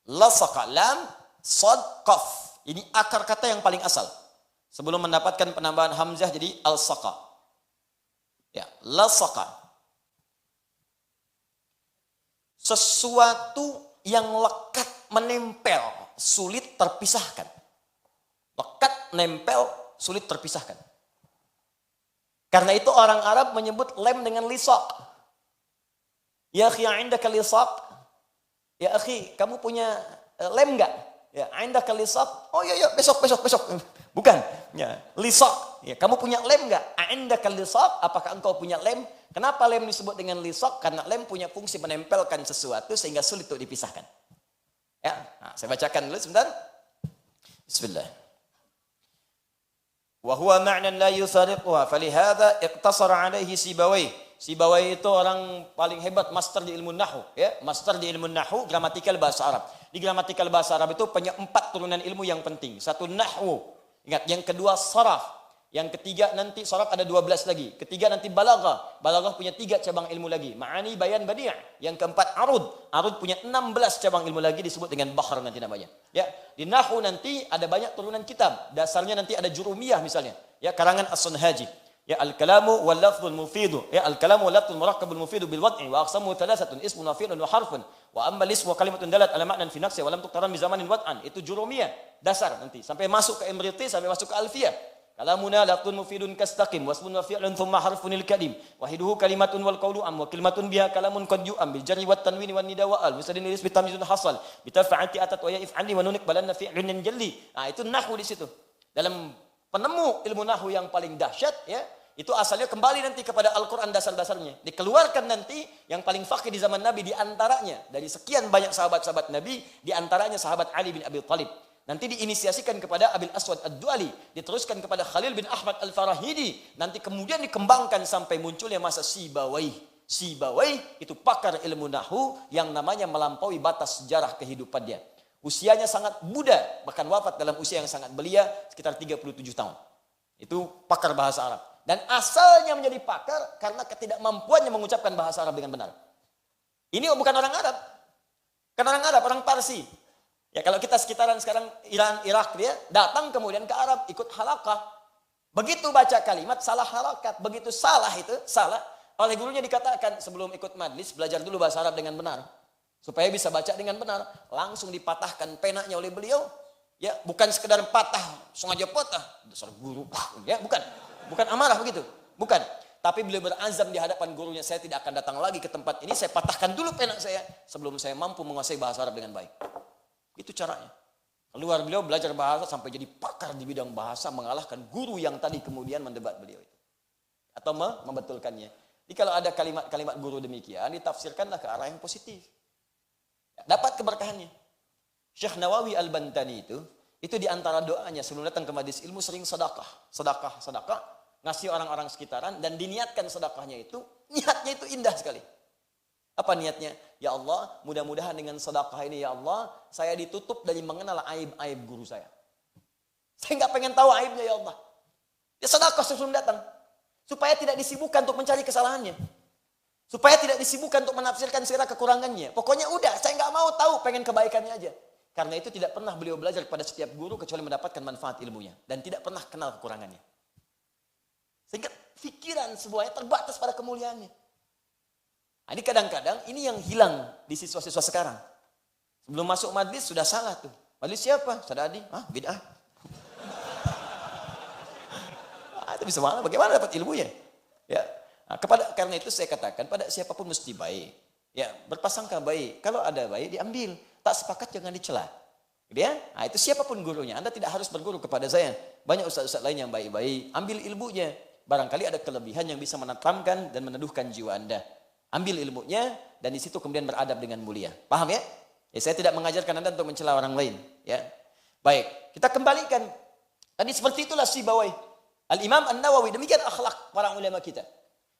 [SPEAKER 1] Lasaqa, lam, sad, qaf. Ini akar kata yang paling asal. Sebelum mendapatkan penambahan hamzah jadi alsaqa. Ya, lasaqa. Sesuatu yang lekat menempel, sulit terpisahkan. Lekat, nempel, sulit terpisahkan. Karena itu orang Arab menyebut lem dengan lisaq. Ya akhi, indaka lisaq? Ya akhi, kamu punya lem enggak? Ya, indaka lisaq? Oh iya, besok. Bukan. Ya, lisaq. Ya, kamu punya lem enggak? Indaka lisaq? Apakah engkau punya lem? Kenapa lem disebut dengan lisaq? Karena lem punya fungsi menempelkan sesuatu sehingga sulit untuk dipisahkan. Ya, nah, saya bacakan dulu sebentar. Bismillah. Wa huwa ma'nan la yusariquha, falihadza iqtasara alaihi Sibawayh. Sibawayh itu orang paling hebat, master di ilmu nahwu, ya, master di ilmu nahwu, gramatikal bahasa Arab. Di gramatikal bahasa Arab itu punya 4 turunan ilmu yang penting. Satu nahwu, ingat, yang kedua saraf, yang ketiga nanti saraf ada 12 lagi. Ketiga nanti balaghah. Balaghah punya 3 cabang ilmu lagi. Ma'ani, bayan, badi'. Yang keempat arud. Arud punya 16 cabang ilmu lagi disebut dengan bahr nanti namanya. Ya, di nahwu nanti ada banyak turunan kitab. Dasarnya nanti ada jurumiyah misalnya. Ya, karangan As-Sunhaji. Ya, al-kalamu wal lafzul mufidu. Ya, al-kalamu wal lafzul murakkabul mufidu bil wad'i wa aqsamu thalathatun ismun wa fi'lun wa harfun. Wa amma al-ismu wa kalimatun dalat ala ma'nan fi nafsi wa lam tuqtaran bi zamanin wad'an. Itu jurumiyah. Dasar nanti sampai masuk ke Imriti, sampai masuk ke Alfiyah. Kalamuna lafzun mufidun kastaqim wasmun wa fi'lun thumma harfunil kalim wahiduhu kalimatun wal qawlu am wa kalimatun biha kalamun qad yu'am bil jarri wat tanwini wan nida wa al misalin ilis bitamyizun hasal bitafa'ati atat wa ya if'ali wa nunik balanna fi'lun jalli. Nah, itu nahwu di situ. Dalam penemu ilmu nahwu yang paling dahsyat ya, itu asalnya kembali nanti kepada Al-Qur'an, dasar-dasarnya. Dikeluarkan nanti yang paling faqih di zaman Nabi, di antaranya dari sekian banyak sahabat-sahabat Nabi, di antaranya sahabat Ali bin Abi Thalib. Nanti diinisiasikan kepada Abil Aswad Ad-Duali, diteruskan kepada Khalil bin Ahmad Al-Farahidi, nanti kemudian dikembangkan sampai munculnya masa Sibawayh. Sibawayh itu pakar ilmu nahwu yang namanya melampaui batas sejarah kehidupannya. Usianya sangat muda, bahkan wafat dalam usia yang sangat belia, sekitar 37 tahun. Itu pakar bahasa Arab. Dan asalnya menjadi pakar karena ketidakmampuannya mengucapkan bahasa Arab dengan benar. Ini bukan orang Arab. Kan orang Arab, orang Parsi. Ya, kalau kita sekitaran sekarang Iran, Irak, dia datang kemudian ke Arab, ikut halakah. Begitu baca kalimat, salah harakat. Begitu salah itu, salah. Oleh gurunya dikatakan, sebelum ikut majlis, belajar dulu bahasa Arab dengan benar. Supaya bisa baca dengan benar. Langsung dipatahkan penanya oleh beliau. Ya, bukan sekedar patah, sengaja patah. Dasar guru, ya, bukan. Bukan amarah begitu. Bukan. Tapi beliau berazam di hadapan gurunya, saya tidak akan datang lagi ke tempat ini, saya patahkan dulu pena saya, sebelum saya mampu menguasai bahasa Arab dengan baik. Itu caranya. Keluar beliau belajar bahasa sampai jadi pakar di bidang bahasa, mengalahkan guru yang tadi kemudian mendebat beliau itu. Atau membetulkannya. Jadi kalau ada kalimat-kalimat guru demikian, ditafsirkanlah ke arah yang positif. Dapat keberkahannya. Syekh Nawawi Al-Bantani itu di antara doanya sebelum datang ke majelis ilmu sering sedekah, ngasih orang-orang sekitaran dan diniatkan sedekahnya itu, niatnya itu indah sekali. Apa niatnya? Ya Allah, mudah-mudahan dengan sedekah ini ya Allah, saya ditutup dari mengenal aib-aib guru saya. Saya nggak pengen tahu aibnya ya Allah. Ya sedekah sebelum datang. Supaya tidak disibukkan untuk mencari kesalahannya. Supaya tidak disibukkan untuk menafsirkan segala kekurangannya. Pokoknya udah, saya nggak mau tahu, pengen kebaikannya aja. Karena itu tidak pernah beliau belajar kepada setiap guru kecuali mendapatkan manfaat ilmunya. Dan tidak pernah kenal kekurangannya. Sehingga pikiran semuanya terbatas pada kemuliaannya. Nah, ini kadang-kadang ini yang hilang di siswa-siswa sekarang. Sebelum masuk majlis sudah salah tuh. Majlis siapa? Sadadi? Bid'ah. Itu bisa mana? Bagaimana dapat ilmunya? Ya. Nah, karena itu saya katakan pada siapapun mesti baik. Ya, berprasangka baik. Kalau ada baik diambil. Tak sepakat jangan dicela. Ya? Nah, itu siapapun gurunya. Anda tidak harus berguru kepada saya. Banyak ustaz-ustaz lain yang baik-baik. Ambil ilmunya. Barangkali ada kelebihan yang bisa menenteramkan dan meneduhkan jiwa Anda. Ambil ilmunya dan di situ kemudian beradab dengan mulia. Paham ya? Ya, saya tidak mengajarkan Anda untuk mencela orang lain. Ya. Baik, kita kembalikan. Tadi seperti itulah Sibawai. Al-Imam An-Nawawi, demikian akhlak para ulama kita.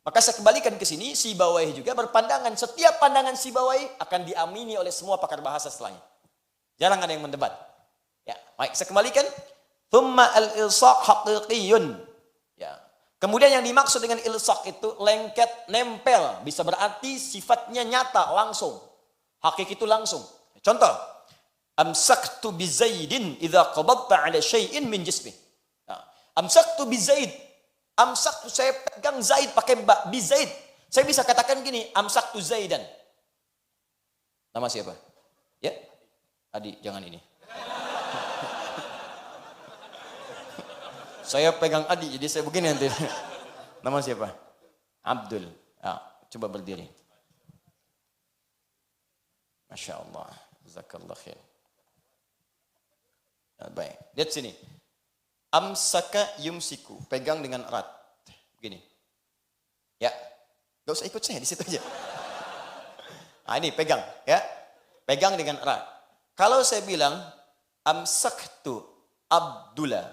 [SPEAKER 1] Maka saya kembalikan ke sini, Sibawai juga berpandangan, setiap pandangan Sibawai akan diamini oleh semua pakar bahasa setelahnya. Jarang ada yang mendebat. Ya, baik, saya kembalikan. Thumma al-ilsaq haqiqiyun. Ya. Kemudian yang dimaksud dengan ilsaq itu lengket, nempel. Bisa berarti sifatnya nyata, langsung. Hakiki itu langsung. Contoh, amsaktu bi Zaidin idza qabadta ala syai'in min jismi. Amsaktu bi Zaid. Amsaktu, saya pegang Zaid pakai bi Zaid. Saya bisa katakan gini, amsaktu Zaidan. Nama siapa? Ya? Adi, jangan ini. Saya pegang Adi, jadi saya begini nanti. Nama siapa? Abdul. Coba berdiri. Masya Allah. Jazakallah khair. Baik, lihat sini. Amsaka yumsiku, pegang dengan erat. Begini. Ya. Gak usah ikut saya di situ aja. Nah, ini pegang, ya. Pegang dengan erat. Kalau saya bilang amsaktu Abdullah,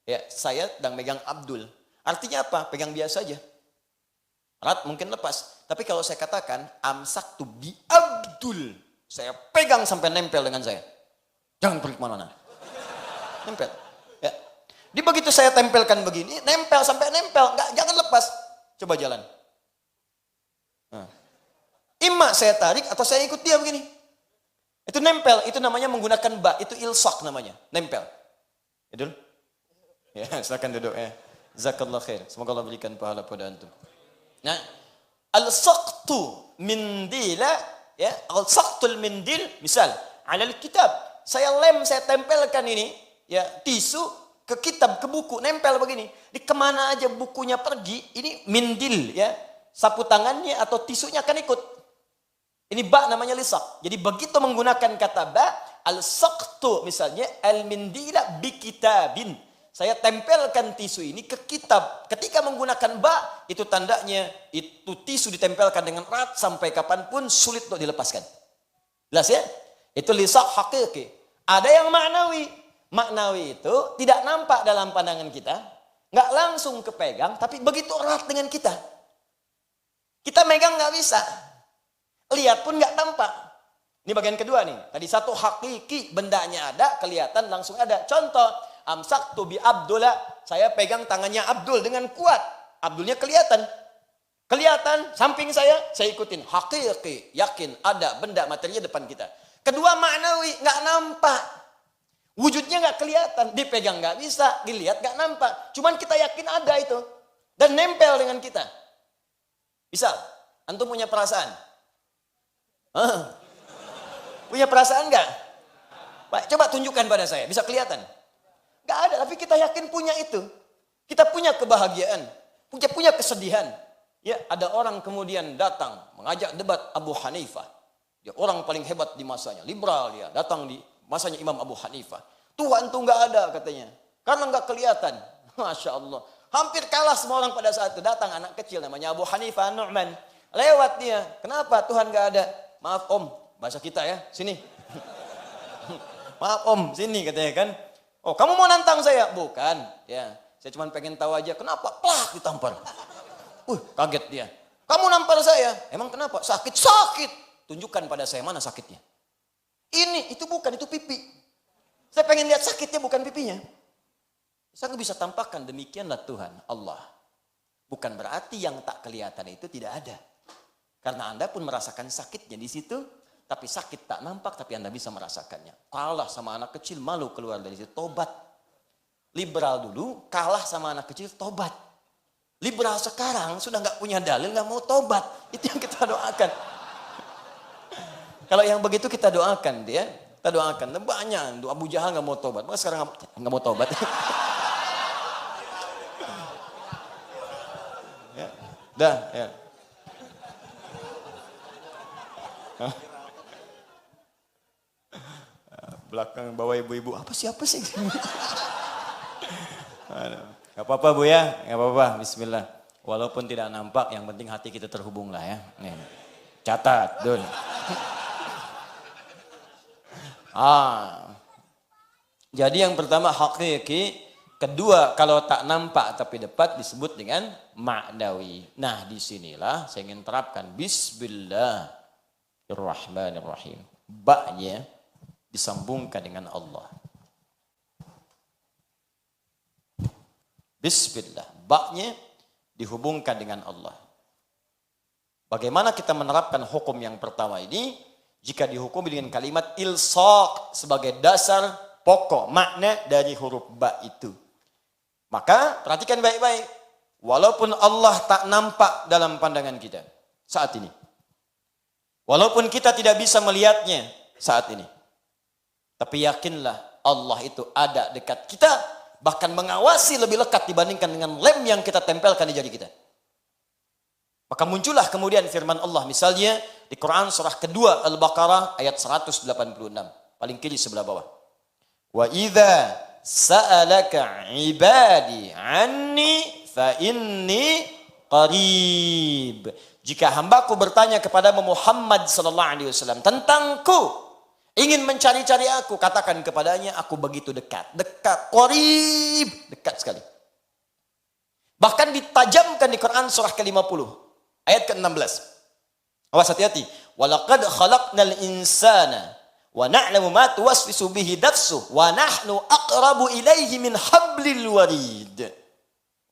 [SPEAKER 1] ya, saya sedang megang Abdul. Artinya apa? Pegang biasa aja. Erat mungkin lepas. Tapi kalau saya katakan amsaktu bi Abdul, saya pegang sampai nempel dengan saya. Jangan pergi kemana-mana. Nempel. Ya. Di begitu saya tempelkan begini, nempel sampai nempel, jangan lepas. Coba jalan. Ima saya tarik atau saya ikut dia begini. Itu nempel, itu namanya menggunakan ba, itu ilsak namanya, nempel. Ya dulu. Ya, silakan duduk ya. Jazakallah khair. Semoga Allah berikan pahala pada antum. Nah, al-saqtu mindila, ya, al-saqtul mindil, misal, alal kitab. Saya tempelkan ini, ya, tisu ke kitab, ke buku, nempel begini. Di kemana aja bukunya pergi, ini mindil, ya. Sapu tangannya atau tisunya akan ikut. Ini ba namanya lisak. Jadi begitu menggunakan kata ba, al-saqtu misalnya, al-mindila bi kitabin. Saya tempelkan tisu ini ke kitab. Ketika menggunakan ba, itu tandanya itu tisu ditempelkan dengan erat sampai kapanpun sulit untuk dilepaskan. Jelas ya? Itu lisak hakiki. Ada yang maknawi. Maknawi itu tidak nampak dalam pandangan kita, nggak langsung kepegang, tapi begitu erat dengan kita. Kita megang nggak bisa, lihat pun nggak tampak. Ini bagian kedua nih. Tadi satu hakiki, bendanya ada, kelihatan langsung ada. Contoh, amsaktu bi Abdullah, saya pegang tangannya Abdul dengan kuat. Abdulnya kelihatan. Kelihatan, samping saya ikutin. Hakiki, yakin, ada benda materinya depan kita. Kedua maknawi, nggak nampak. Wujudnya nggak kelihatan, dipegang nggak bisa, dilihat nggak nampak. Cuman kita yakin ada itu dan nempel dengan kita. Misal, antum punya perasaan, punya perasaan nggak? Pak, coba tunjukkan pada saya, bisa kelihatan? Nggak ada, tapi kita yakin punya itu. Kita punya kebahagiaan, punya kesedihan. Ya, ada orang kemudian datang mengajak debat Abu Hanifah. Dia orang paling hebat di masanya, liberal dia, datang di masanya Imam Abu Hanifah. Tuhan tuh nggak ada katanya. Karena nggak kelihatan. Masya Allah. Hampir kalah semua orang pada saat itu. Datang anak kecil namanya Abu Hanifah Nu'man. Lewat dia. Kenapa Tuhan nggak ada? Maaf om. Bahasa kita ya. Sini. Maaf om, sini katanya kan. Oh kamu mau nantang saya? Bukan. Ya, saya cuma pengen tahu aja kenapa plak ditampar. Kaget dia. Kamu nampar saya? Emang kenapa? Sakit. Tunjukkan pada saya mana sakitnya. Ini, itu bukan, itu pipi. Saya pengen lihat sakitnya bukan pipinya. Saya nggak bisa tampakkan demikianlah Tuhan Allah. Bukan berarti yang tak kelihatan itu tidak ada. Karena Anda pun merasakan sakitnya di situ. Tapi sakit tak nampak, tapi Anda bisa merasakannya. Kalah sama anak kecil, malu keluar dari situ, tobat. Liberal dulu, kalah sama anak kecil, tobat. Liberal sekarang sudah nggak punya dalil, nggak mau tobat. Itu yang kita doakan. Kalau yang begitu kita doakan dia, kita doakan. Banyak, Abu Jahal nggak mau tobat, maka sekarang nggak mau tobat. Ya. Dah, ya. Belakang bawa ibu-ibu, siapa sih? Gak apa-apa Bu ya, gak apa-apa, bismillah. Walaupun tidak nampak, yang penting hati kita terhubung lah ya. Nih, catat, Dun. Jadi yang pertama hakiki, kedua kalau tak nampak tapi dapat disebut dengan ma'nawi. Nah disinilah saya ingin terapkan Bismillahirrahmanirrahim. Ba-nya disambungkan dengan Allah. Bismillah. Ba-nya dihubungkan dengan Allah. Bagaimana kita menerapkan hukum yang pertama ini? Jika dihukumi dengan kalimat ilsaq sebagai dasar pokok makna dari huruf ba itu. Maka perhatikan baik-baik. Walaupun Allah tak nampak dalam pandangan kita saat ini. Walaupun kita tidak bisa melihatnya saat ini. Tapi yakinlah Allah itu ada dekat kita. Bahkan mengawasi lebih lekat dibandingkan dengan lem yang kita tempelkan di jari kita. Maka muncullah kemudian firman Allah. Misalnya di Quran surah kedua Al-Baqarah ayat 186. Paling kiri sebelah bawah. Wa idza sa'alaka ibadi anni fa inni qarib. Jika hambaku bertanya kepada Muhammad sallallahu alaihi wasallam tentangku, ingin mencari-cari aku, katakan kepadanya aku begitu dekat. Dekat, qarib, dekat sekali. Bahkan ditajamkan di Quran surah ke-50 ayat ke-16. Awas hati-hati. Walaqad khalaqnal insana wa na'lamu ma tuwaswisu bihi nafsuhu wa nahnu aqrabu ilaihi min hablil warid.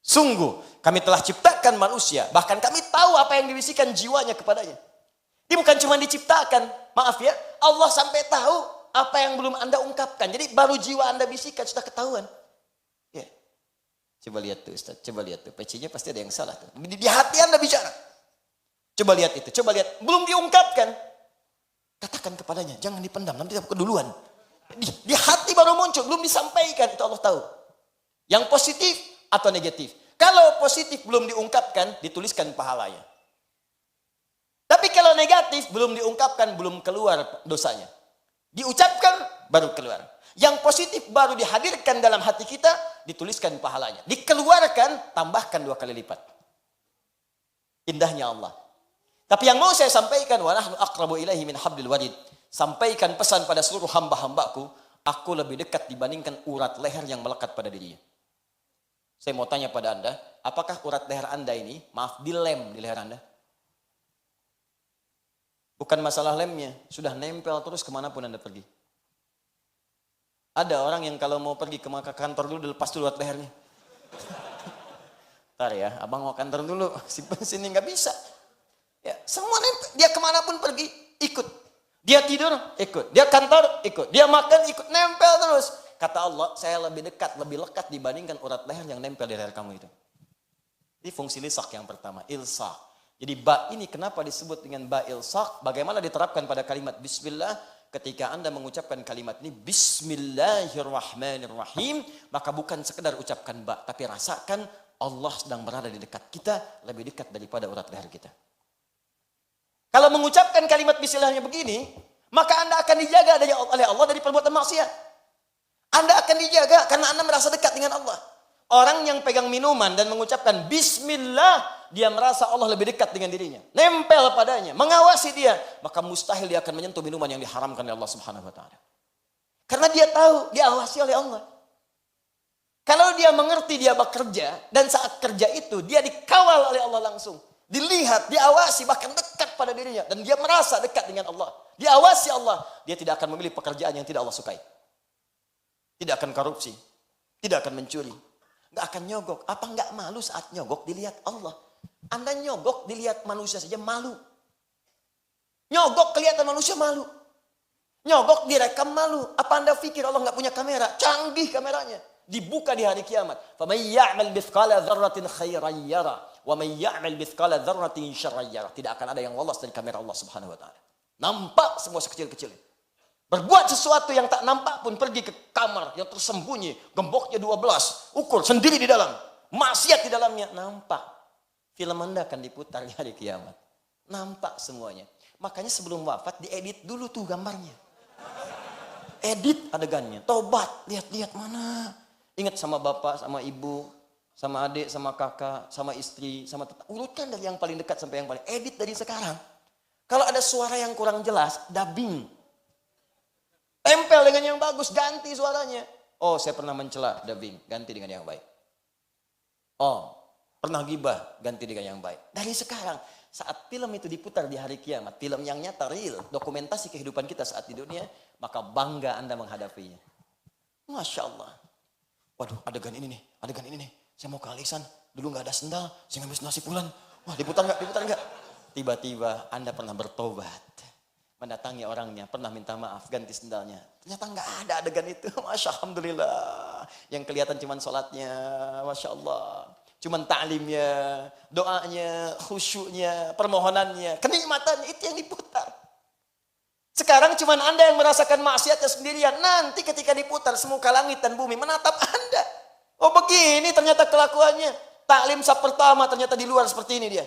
[SPEAKER 1] Sungguh kami telah ciptakan manusia, bahkan kami tahu apa yang dibisikkan jiwanya kepadanya. Dia bukan cuma diciptakan, maaf ya, Allah sampai tahu apa yang belum Anda ungkapkan. Jadi baru jiwa Anda bisikan sudah ketahuan. Ya. Coba lihat tuh Ustaz, coba lihat tuh. PC-nya pasti ada yang salah tuh. Di hati Anda bicara. Coba lihat itu, coba lihat. Belum diungkapkan. Katakan kepadanya, jangan dipendam, nanti aku keduluan. Di hati baru muncul, belum disampaikan, itu Allah tahu. Yang positif atau negatif. Kalau positif belum diungkapkan, dituliskan pahalanya. Tapi kalau negatif belum diungkapkan, belum keluar dosanya. Diucapkan, baru keluar. Yang positif baru dihadirkan dalam hati kita, dituliskan pahalanya. Dikeluarkan, tambahkan 2 kali lipat. Indahnya Allah. Tapi yang mau saya sampaikan, wa nahnu aqrabu ilaihi min hablil warid. Sampaikan pesan pada seluruh hamba-hambaku, aku lebih dekat dibandingkan urat leher yang melekat pada dirinya. Saya mau tanya pada Anda, apakah urat leher Anda ini, maaf, dilem di leher Anda? Bukan masalah lemnya, sudah nempel terus kemanapun Anda pergi. Ada orang yang kalau mau pergi ke kantor dulu, dilepas dulu urat lehernya. Ntar ya, abang mau kantor dulu, simpen sini, nggak bisa. Ya, semua nempel, dia kemanapun pergi, ikut. Dia tidur, ikut. Dia kantor, ikut. Dia makan, ikut. Nempel terus. Kata Allah, saya lebih dekat, lebih lekat dibandingkan urat leher yang nempel di leher kamu itu. Ini fungsi lisak yang pertama, ilsak. Jadi ba ini kenapa disebut dengan ba ilsak? Bagaimana diterapkan pada kalimat bismillah? Ketika Anda mengucapkan kalimat ini, bismillahirrahmanirrahim, maka bukan sekedar ucapkan ba, tapi rasakan Allah sedang berada di dekat kita, lebih dekat daripada urat leher kita. Kalau mengucapkan kalimat bismillahnya begini, maka Anda akan dijaga oleh Allah dari perbuatan maksiat. Anda akan dijaga karena Anda merasa dekat dengan Allah. Orang yang pegang minuman dan mengucapkan bismillah, dia merasa Allah lebih dekat dengan dirinya. Nempel padanya, mengawasi dia. Maka mustahil dia akan menyentuh minuman yang diharamkan oleh Allah Subhanahu wa ta'ala. Karena dia tahu, diawasi oleh Allah. Kalau dia mengerti dia bekerja, dan saat kerja itu dia dikawal oleh Allah langsung. Dilihat, diawasi, bahkan dekat pada dirinya. Dan dia merasa dekat dengan Allah. Diawasi Allah. Dia tidak akan memilih pekerjaan yang tidak Allah sukai. Tidak akan korupsi. Tidak akan mencuri. Nggak akan nyogok. Apa nggak malu saat nyogok dilihat Allah? Anda nyogok dilihat manusia saja malu. Nyogok kelihatan manusia malu. Nyogok direkam malu. Apa Anda pikir Allah nggak punya kamera? Canggih kameranya. Dibuka di hari kiamat. فَمَنْ يَعْمَلْ مِثْقَالَ ذَرَّةٍ خَيْرًا يَرَهُ وَمَنْ يَعْمَلْ مِثْقَالَ ذَرَّةٍ شَرًّا يَرَهُ. Tidak akan ada yang lolos dari kamera Allah Subhanahu wa taala. Nampak semua sekecil-kecilnya. Berbuat sesuatu yang tak nampak pun pergi ke kamar yang tersembunyi, gemboknya 12, ukur sendiri di dalam, maksiat di dalamnya, nampak. Film Anda akan diputar di hari kiamat. Nampak semuanya. Makanya sebelum wafat diedit dulu tuh gambarnya. Edit adegannya, tobat, lihat-lihat mana. Ingat sama bapak, sama ibu, sama adik, sama kakak, sama istri, sama tetangga. Urutkan dari yang paling dekat sampai yang paling. Edit dari sekarang. Kalau ada suara yang kurang jelas, dubbing. Tempel dengan yang bagus, ganti suaranya. Oh, saya pernah mencela, dubbing, ganti dengan yang baik. Oh, pernah gibah, ganti dengan yang baik. Dari sekarang, saat film itu diputar di hari kiamat, film yang nyata, real, dokumentasi kehidupan kita saat di dunia, maka bangga Anda menghadapinya. Masya Allah. Waduh, adegan ini nih. Saya mau ke alisan, dulu nggak ada sendal, saya ngambil nasi pulan. Wah, diputar nggak? Tiba-tiba Anda pernah bertobat. Mendatangi orangnya, pernah minta maaf, ganti sendalnya. Ternyata nggak ada adegan itu. Masya Alhamdulillah. Yang kelihatan cuma sholatnya, Masya Allah. Cuman ta'limnya, doanya, khusyuknya, permohonannya, kenikmatannya, itu yang diputar. Sekarang cuman Anda yang merasakan maksiatnya sendirian. Nanti ketika diputar semuka langit dan bumi menatap Anda. Oh begini ternyata kelakuannya. Taklim saf pertama ternyata di luar seperti ini dia.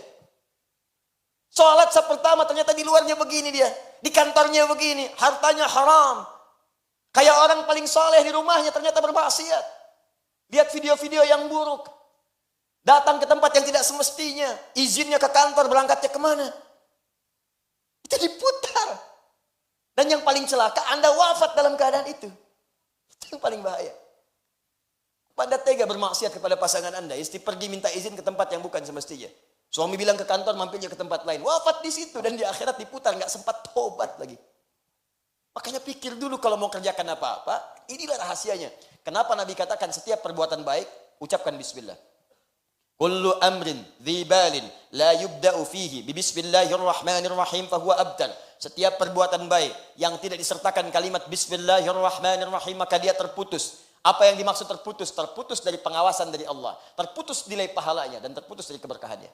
[SPEAKER 1] Sholat saf pertama ternyata di luarnya begini dia. Di kantornya begini. Hartanya haram. Kayak orang paling soleh di rumahnya ternyata bermaksiat. Lihat video-video yang buruk. Datang ke tempat yang tidak semestinya. Izinnya ke kantor, berangkatnya kemana? Itu diputar. Dan yang paling celaka, Anda wafat dalam keadaan itu. Itu yang paling bahaya. Anda tega bermaksiat kepada pasangan Anda. Istri pergi minta izin ke tempat yang bukan semestinya. Suami bilang ke kantor, mampirnya ke tempat lain. Wafat di situ dan di akhirat diputar, nggak sempat tobat lagi. Makanya pikir dulu kalau mau kerjakan apa-apa, inilah rahasianya. Kenapa Nabi katakan setiap perbuatan baik, ucapkan bismillah. Kullu amrin dzibalin la yubda'u fihi bi bismillahirrahmanirrahim fahuwa abtal. Setiap perbuatan baik yang tidak disertakan kalimat bismillahirrahmanirrahim maka dia terputus. Apa yang dimaksud terputus? Terputus dari pengawasan dari Allah, terputus nilai pahalanya dan terputus dari keberkahannya.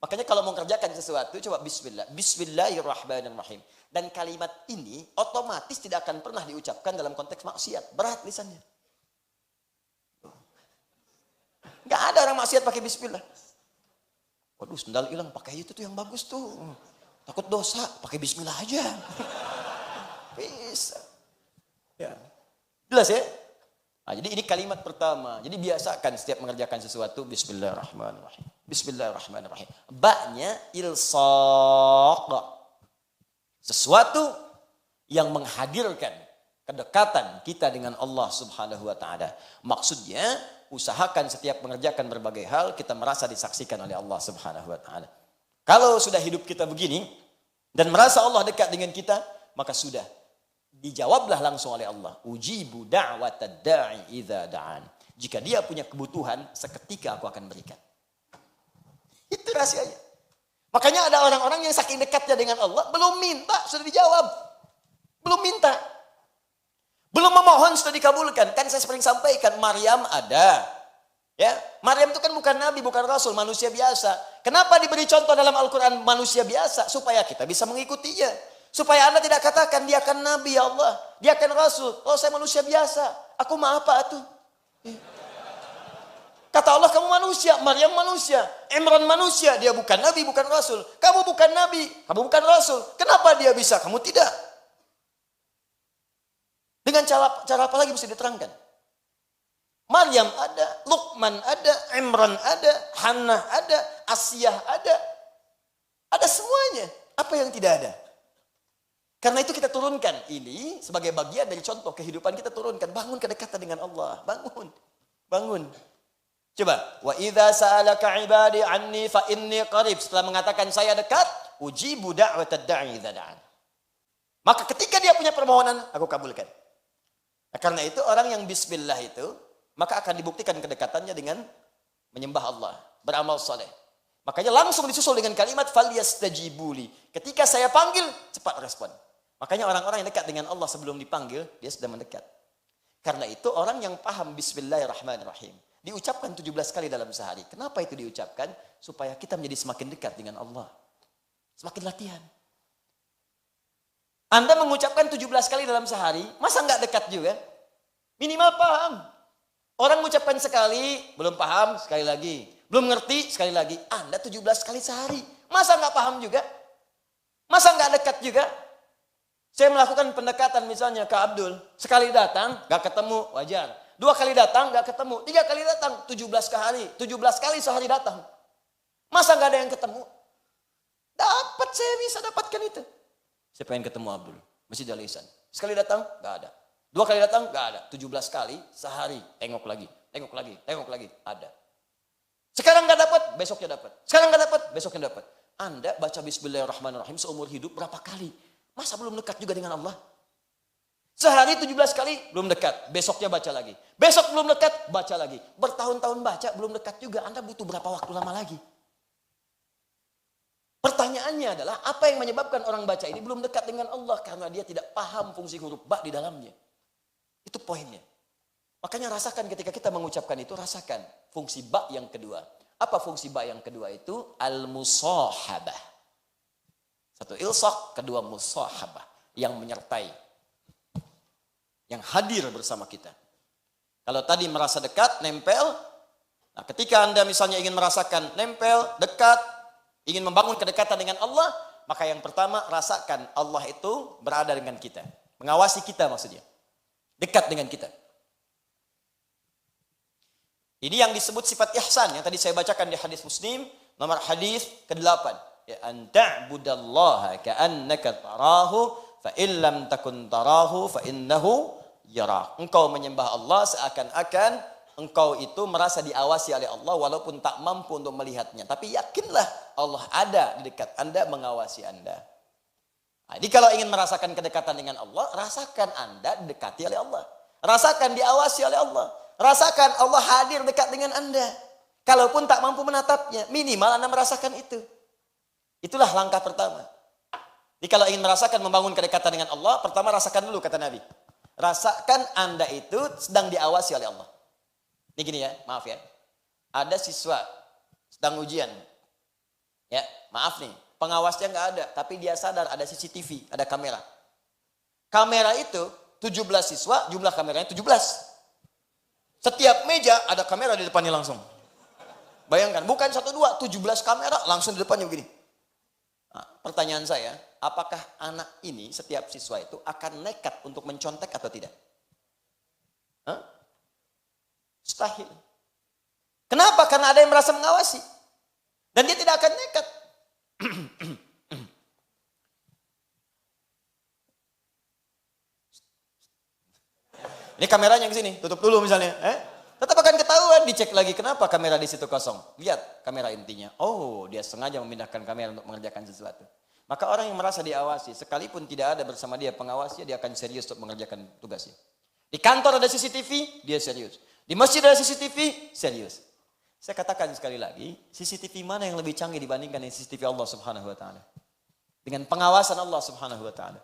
[SPEAKER 1] Makanya kalau mau kerjakan sesuatu coba bismillah, bismillahirrahmanirrahim. Dan kalimat ini otomatis tidak akan pernah diucapkan dalam konteks maksiat, berat lisannya. Gak ada orang maksiat pakai bismillah. Waduh, sendal hilang, pakai itu tuh yang bagus tuh. Takut dosa, pakai bismillah aja. Bisa. Ya. Jelas ya? Nah, jadi ini kalimat pertama. Jadi biasakan setiap mengerjakan sesuatu bismillahirrahmanirrahim. Bismillahirrahmanirrahim. Ba-nya ilsaq. Sesuatu yang menghadirkan kedekatan kita dengan Allah Subhanahu wa taala. Maksudnya usahakan setiap mengerjakan berbagai hal kita merasa disaksikan oleh Allah Subhanahu wa taala. Kalau sudah hidup kita begini dan merasa Allah dekat dengan kita, maka sudah dijawablah langsung oleh Allah. Ujibu da'watad da'i idza da'an. Jika dia punya kebutuhan, seketika aku akan berikan. Itu rahasianya. Makanya ada orang-orang yang saking dekatnya dengan Allah, belum minta sudah dijawab. Belum minta. Belum memohon sudah dikabulkan. Kan saya sering sampaikan, Maryam ada. Ya, Maryam itu kan bukan nabi, bukan rasul, manusia biasa. Kenapa diberi contoh dalam Al-Quran manusia biasa? Supaya kita bisa mengikutinya. Supaya Anda tidak katakan dia kan nabi ya Allah, dia kan rasul. Oh saya manusia biasa, aku mah apa atuh? Kata Allah kamu manusia, Maryam manusia, Imran manusia, dia bukan nabi, bukan rasul. Kamu bukan nabi, kamu bukan rasul. Kenapa dia bisa, kamu tidak? Dengan cara apa lagi bisa diterangkan? Maryam ada, Luqman ada, Imran ada, Hannah ada, Asiyah ada. Ada semuanya. Apa yang tidak ada? Karena itu kita turunkan ini sebagai bagian dari contoh kehidupan kita turunkan. Bangun kedekatan dengan Allah. Bangun. Bangun. Coba. Wa idza sa'alaka 'ibadi 'anni fa inni qarib. Setelah mengatakan saya dekat, ujibu da'watad da'i idza da'an. Maka ketika dia punya permohonan, aku kabulkan. Nah, karena itu orang yang bismillah itu, maka akan dibuktikan kedekatannya dengan menyembah Allah, beramal saleh. Makanya langsung disusul dengan kalimat falyastajibuli. Ketika saya panggil, cepat respon. Makanya orang-orang yang dekat dengan Allah sebelum dipanggil, dia sudah mendekat. Karena itu orang yang paham bismillahirrahmanirrahim diucapkan 17 kali dalam sehari. Kenapa itu diucapkan? Supaya kita menjadi semakin dekat dengan Allah. Semakin latihan. Anda mengucapkan 17 kali dalam sehari, masa nggak dekat juga? Minimal paham. Orang mengucapkan sekali, belum paham, sekali lagi. Belum ngerti, sekali lagi. Anda 17 kali sehari. Masa nggak paham juga? Masa nggak dekat juga? Saya melakukan pendekatan misalnya ke Abdul. Sekali datang, nggak ketemu, wajar. 2 kali datang, nggak ketemu. 3 kali datang, 17 kali. 17 kali sehari datang. Masa nggak ada yang ketemu? Dapat, saya bisa dapatkan itu. Saya pengen ketemu Abdul. Masjid Al-Ihsan. Sekali datang, nggak ada. 2 kali datang, nggak ada. 17 kali sehari. Tengok lagi, tengok lagi, tengok lagi. Ada. Sekarang nggak dapat, besoknya dapat. Sekarang nggak dapat, besoknya dapat. Anda baca Bismillahirrahmanirrahim seumur hidup berapa kali? Masa belum dekat juga dengan Allah? Sehari 17 kali, belum dekat. Besoknya baca lagi. Besok belum dekat, baca lagi. Bertahun-tahun baca, belum dekat juga. Anda butuh berapa waktu lama lagi? Pertanyaannya adalah, apa yang menyebabkan orang baca ini belum dekat dengan Allah? Karena dia tidak paham fungsi huruf ba di dalamnya. Itu poinnya. Makanya rasakan ketika kita mengucapkan itu, rasakan fungsi ba yang kedua. Apa fungsi ba yang kedua itu? Al-musahabah. Satu ilsaq, kedua musahabah. Yang menyertai. Yang hadir bersama kita. Kalau tadi merasa dekat, nempel. Nah, ketika Anda misalnya ingin merasakan nempel, dekat, ingin membangun kedekatan dengan Allah, maka yang pertama rasakan Allah itu berada dengan kita. Mengawasi kita maksudnya. Dekat dengan kita. Ini yang disebut sifat ihsan yang tadi saya bacakan di hadis Muslim, nomor hadis ke-8. Ya, an ta'budallaha ka'annaka tarahu fa in lam takun tarahu fa innahu yarah. Engkau menyembah Allah seakan-akan engkau itu merasa diawasi oleh Allah walaupun tak mampu untuk melihatnya. Tapi yakinlah Allah ada di dekat Anda, mengawasi Anda. Nah, jadi kalau ingin merasakan kedekatan dengan Allah, rasakan Anda didekati oleh Allah. Rasakan diawasi oleh Allah. Rasakan Allah hadir dekat dengan Anda. Kalaupun tak mampu menatapnya, minimal Anda merasakan itu. Itulah langkah pertama. Jadi kalau ingin merasakan membangun kedekatan dengan Allah, pertama rasakan dulu kata Nabi. Rasakan Anda itu sedang diawasi oleh Allah. Ini gini ya, maaf ya. Ada siswa sedang ujian. Ya, maaf nih, pengawasnya nggak ada, tapi dia sadar ada CCTV, ada kamera. Kamera itu 17 siswa, jumlah kameranya 17. Setiap meja ada kamera di depannya langsung. Bayangkan, bukan 1, 2, 17 kamera langsung di depannya begini. Nah, pertanyaan saya, apakah anak ini, setiap siswa itu akan nekat untuk mencontek atau tidak? Hah? Mustahil. Kenapa? Karena ada yang merasa mengawasi. Dan dia tidak akan nekat. Ini kameranya ke sini, tutup dulu misalnya. Tetap akan ketahuan, dicek lagi kenapa kamera di situ kosong. Lihat kamera intinya. Oh, dia sengaja memindahkan kamera untuk mengerjakan sesuatu. Maka orang yang merasa diawasi, sekalipun tidak ada bersama dia pengawasnya, dia akan serius untuk mengerjakan tugasnya. Di kantor ada CCTV, dia serius. Di masjid ada CCTV, serius. Saya katakan sekali lagi, CCTV mana yang lebih canggih dibandingkan dengan CCTV Allah Subhanahu wa taala? Dengan pengawasan Allah Subhanahu wa taala.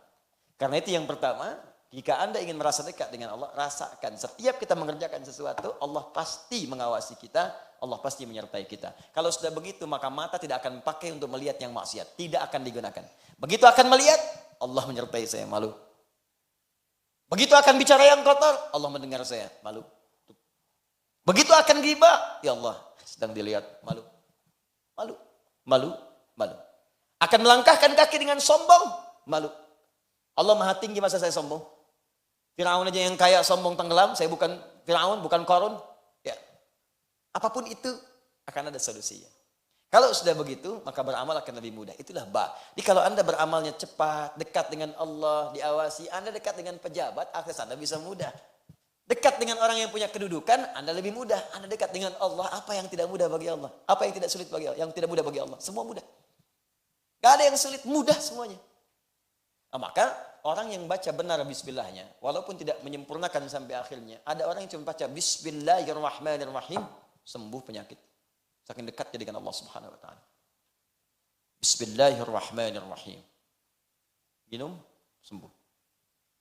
[SPEAKER 1] Karena itu yang pertama, jika Anda ingin merasa dekat dengan Allah, rasakan setiap kita mengerjakan sesuatu, Allah pasti mengawasi kita, Allah pasti menyertai kita. Kalau sudah begitu, maka mata tidak akan pakai untuk melihat yang maksiat, tidak akan digunakan. Begitu akan melihat, Allah menyertai saya, malu. Begitu akan bicara yang kotor, Allah mendengar saya, malu. Begitu akan ghibah, ya Allah, sedang dilihat, malu. Malu, malu, malu. Akan melangkahkan kaki dengan sombong, malu. Allah maha tinggi, masa saya sombong? Firaun aja yang kaya sombong tenggelam, saya bukan Firaun, bukan Qarun. Ya. Apapun itu akan ada solusinya. Kalau sudah begitu, maka beramal akan lebih mudah. Itulah ba. Jadi kalau Anda beramalnya cepat, dekat dengan Allah, diawasi, Anda dekat dengan pejabat, akses Anda bisa mudah. Dekat dengan orang yang punya kedudukan, Anda lebih mudah. Anda dekat dengan Allah, apa yang tidak mudah bagi Allah? Apa yang tidak sulit bagi Allah? Yang tidak mudah bagi Allah? Semua mudah. Gak ada yang sulit, mudah semuanya. Nah, maka orang yang baca benar bismillahnya, walaupun tidak menyempurnakan sampai akhirnya, ada orang yang cuma baca bismillahirrahmanirrahim, sembuh penyakit. Saking dekatnya dengan Allah Subhanahu wa taala. Bismillahirrahmanirrahim. Minum, sembuh.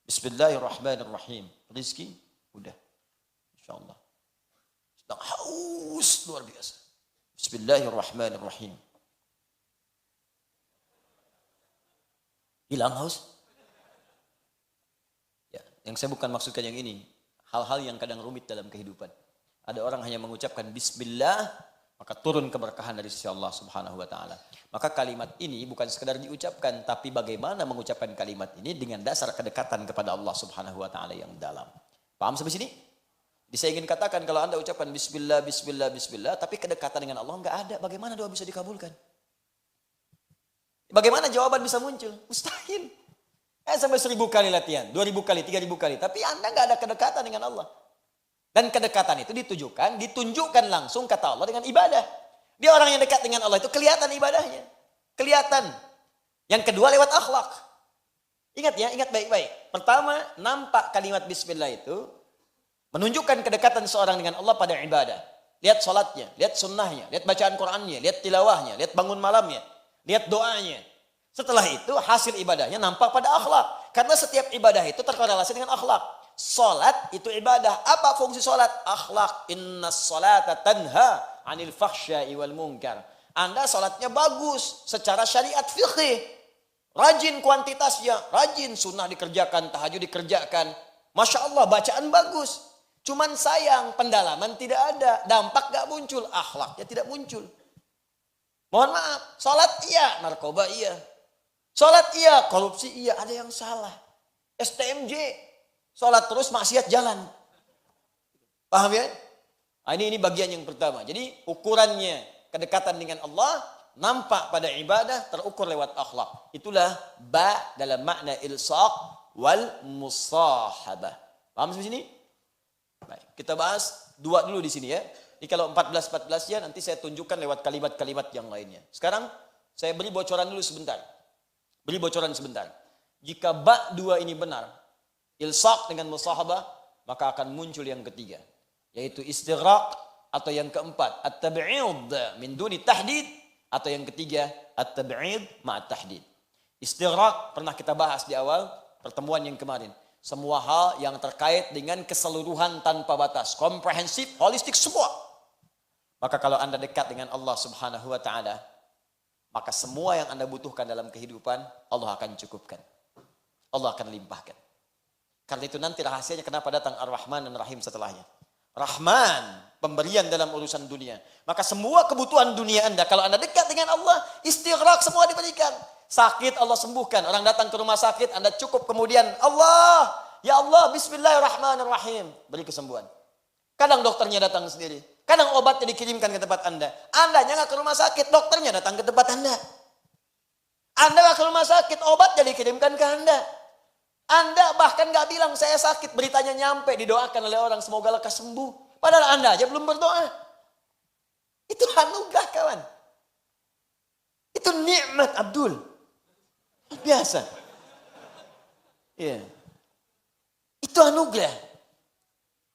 [SPEAKER 1] Bismillahirrahmanirrahim. Rizki, udah. Insyaallah. Sedang haus luar biasa. Bismillahirrahmanirrahim. Hilang haus? Ya, yang saya bukan maksudkan yang ini. Hal-hal yang kadang rumit dalam kehidupan. Ada orang hanya mengucapkan bismillah, maka turun keberkahan dari sisi Allah Subhanahu wa taala. Maka kalimat ini bukan sekadar diucapkan, tapi bagaimana mengucapkan kalimat ini dengan dasar kedekatan kepada Allah Subhanahu wa taala yang dalam. Paham sampai sini? Jadi saya ingin katakan kalau Anda ucapkan bismillah, bismillah, bismillah, tapi kedekatan dengan Allah enggak ada, bagaimana doa bisa dikabulkan? Bagaimana jawaban bisa muncul? Mustahil. Sampai 1000 kali latihan, 2000 kali, 3000 kali, tapi Anda enggak ada kedekatan dengan Allah. Dan kedekatan itu ditunjukkan langsung kata Allah dengan ibadah. Dia orang yang dekat dengan Allah itu kelihatan ibadahnya. Kelihatan. Yang kedua lewat akhlak. Ingat ya, ingat baik-baik. Pertama, nampak kalimat bismillah itu menunjukkan kedekatan seorang dengan Allah pada ibadah. Lihat sholatnya, lihat sunnahnya, lihat bacaan Qur'annya, lihat tilawahnya, lihat bangun malamnya, lihat doanya. Setelah itu hasil ibadahnya nampak pada akhlak. Karena setiap ibadah itu terkorelasi dengan akhlak. Salat itu ibadah. Apa fungsi salat? Akhlak. Innas salata tanha anil fahsya'i wal munkar. Anda salatnya bagus secara syariat fikih. Rajin kuantitasnya, rajin sunnah dikerjakan, tahajud dikerjakan. Masya Allah, bacaan bagus. Cuman sayang, pendalaman tidak ada. Dampak gak muncul, akhlaknya tidak muncul. Mohon maaf, salat iya, narkoba iya. Salat iya, korupsi iya, ada yang salah. STMJ. Sholat terus maksiat jalan. Paham ya? Nah, ini bagian yang pertama. Jadi ukurannya kedekatan dengan Allah nampak pada ibadah terukur lewat akhlak. Itulah ba dalam makna ilsaq wal musahabah. Paham sampai sini? Baik, kita bahas dua dulu di sini ya. Jadi kalau 14 ya nanti saya tunjukkan lewat kalimat-kalimat yang lainnya. Sekarang saya beri bocoran dulu sebentar. Jika ba dua ini benar, ilsaq dengan musahabah, maka akan muncul yang ketiga, yaitu istighraq, atau yang keempat at-tab'id min duni tahdid, atau yang ketiga at-tab'id ma'at tahdid. Istighraq pernah kita bahas di awal pertemuan yang kemarin. Semua hal yang terkait dengan keseluruhan tanpa batas, komprehensif, holistik semua. Maka kalau Anda dekat dengan Allah Subhanahu wa taala, maka semua yang Anda butuhkan dalam kehidupan Allah akan cukupkan. Allah akan limpahkan. Karena itu nanti rahasianya kenapa datang Ar-Rahman dan Rahim setelahnya. Rahman, pemberian dalam urusan dunia. Maka semua kebutuhan dunia Anda, kalau Anda dekat dengan Allah, istighraq semua diberikan. Sakit Allah sembuhkan. Orang datang ke rumah sakit, Anda cukup kemudian, Allah, ya Allah, bismillahirrahmanirrahim. Beri kesembuhan. Kadang dokternya datang sendiri. Kadang obatnya dikirimkan ke tempat Anda. Andanya nggak ke rumah sakit, dokternya datang ke tempat Anda. Anda nggak ke rumah sakit, obatnya dikirimkan ke Anda. Anda bahkan gak bilang saya sakit, beritanya nyampe, didoakan oleh orang semoga lekas sembuh. Padahal Anda aja belum berdoa. Itu anugerah kawan. Itu nikmat Abdul. Biasa. Iya. Itu anugerah.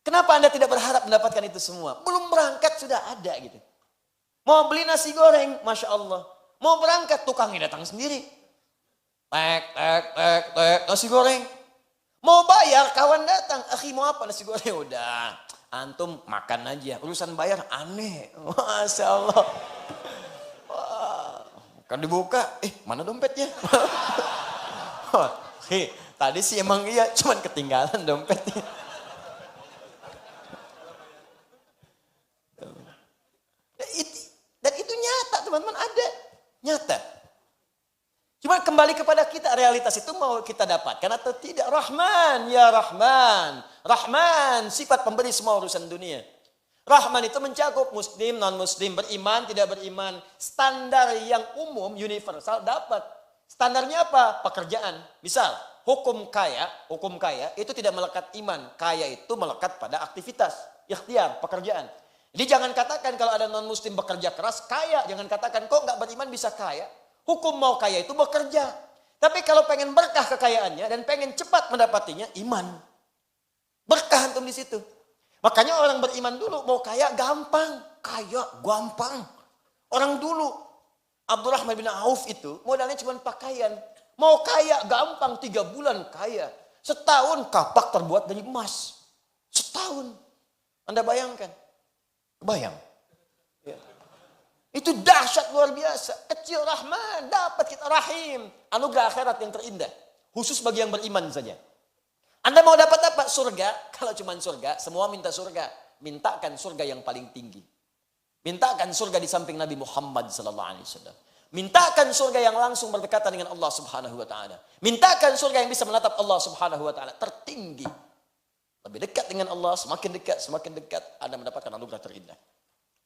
[SPEAKER 1] Kenapa Anda tidak berharap mendapatkan itu semua? Belum berangkat sudah ada gitu. Mau beli nasi goreng, Masya Allah. Mau berangkat, tukangnya datang sendiri. Tek, nasi goreng. Mau bayar, kawan datang. Akhi mau apa nasi goreng? Udah, antum makan aja. Urusan bayar aneh. Masya Allah. Wah, kan dibuka. Mana dompetnya? Tadi sih emang iya, cuman ketinggalan dompetnya. Dan itu nyata teman-teman, ada. Nyata. Cuma kembali kepada kita, realitas itu mau kita dapatkan atau tidak. Rahman, ya Rahman. Rahman, sifat pemberi semua urusan dunia. Rahman itu mencakup muslim, non-muslim, beriman, tidak beriman. Standar yang umum, universal dapat. Standarnya apa? Pekerjaan. Misal, hukum kaya itu tidak melekat iman. Kaya itu melekat pada aktivitas, ikhtiar, pekerjaan. Jadi jangan katakan kalau ada non-muslim bekerja keras, kaya. Jangan katakan kok nggak beriman bisa kaya. Hukum mau kaya itu bekerja. Tapi kalau pengen berkah kekayaannya dan pengen cepat mendapatinya, iman. Berkah antum di situ. Makanya orang beriman dulu mau kaya gampang. Kaya gampang. Orang dulu Abdurrahman bin Auf itu modalnya cuma pakaian. Mau kaya gampang, 3 bulan kaya. Setahun kapak terbuat dari emas. Setahun. Anda bayangkan? Bayang. Ya. Itu dahsyat luar biasa. Kecil Rahman, dapat kita rahim. Anugerah akhirat yang terindah. Khusus bagi yang beriman saja. Anda mau dapat apa? Surga. Kalau cuma surga, semua minta surga. Mintakan surga yang paling tinggi. Mintakan surga di samping Nabi Muhammad SAW. Mintakan surga yang langsung berdekatan dengan Allah Subhanahu Wa Taala. Mintakan surga yang bisa menatap Allah Subhanahu Wa Taala tertinggi. Lebih dekat dengan Allah, semakin dekat Anda mendapatkan anugerah terindah.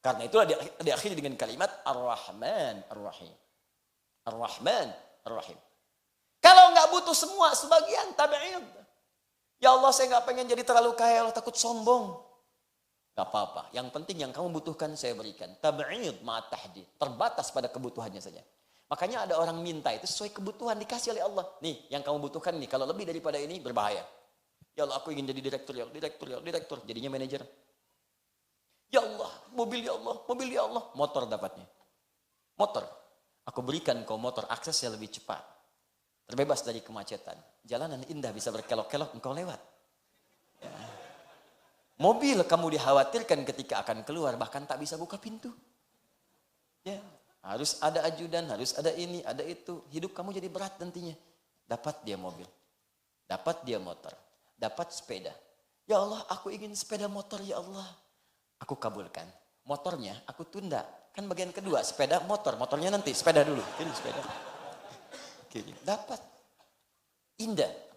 [SPEAKER 1] Karena itulah diakhiri dengan kalimat Ar-Rahman Ar-Rahim. Ar-Rahman Ar-Rahim. Kalau nggak butuh semua, sebagian tabi'in. Ya Allah, saya nggak pengen jadi terlalu kaya, Allah takut sombong. Gak apa-apa. Yang penting yang kamu butuhkan saya berikan. Tab'id ma'at tahdid. Terbatas pada kebutuhannya saja. Makanya ada orang minta itu sesuai kebutuhan dikasih oleh Allah. Nih, yang kamu butuhkan nih. Kalau lebih daripada ini berbahaya. Ya Allah, aku ingin jadi direktur. Jadinya manajer. Ya Allah, mobil ya Allah. Motor dapatnya. Motor. Aku berikan kau motor, aksesnya lebih cepat. Terbebas dari kemacetan. Jalanan indah bisa berkelok-kelok, engkau lewat. Ya. Mobil kamu dikhawatirkan ketika akan keluar, bahkan tak bisa buka pintu. Ya, harus ada ajudan, harus ada ini, ada itu. Hidup kamu jadi berat nantinya. Dapat dia mobil, dapat dia motor, dapat sepeda. Ya Allah, aku ingin sepeda motor ya Allah. Aku kabulkan. Motornya aku tunda. Kan bagian kedua, sepeda motor. Motornya nanti, sepeda dulu. Ini sepeda. Oke, dapat. Indah.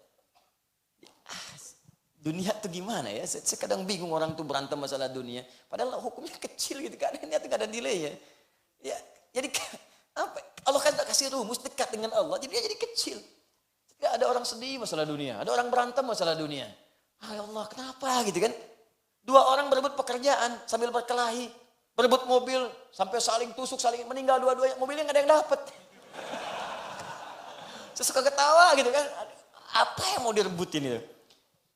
[SPEAKER 1] Dunia tuh gimana ya? Saya kadang bingung orang tuh berantem masalah dunia. Padahal hukumnya kecil gitu kan. Ini tuh gak ada delay ya. Ya, jadi apa? Allah kan tak kasih rumus dekat dengan Allah. Jadi dia jadi kecil. Tidak ada orang sedih masalah dunia. Ada orang berantem masalah dunia. Ah, ya Allah, kenapa gitu kan? 2 orang berebut pekerjaan sambil berkelahi. Berebut mobil sampai saling tusuk, saling meninggal dua-duanya. Mobilnya gak ada yang dapat. Saya suka ketawa gitu kan. Apa yang mau direbutin itu?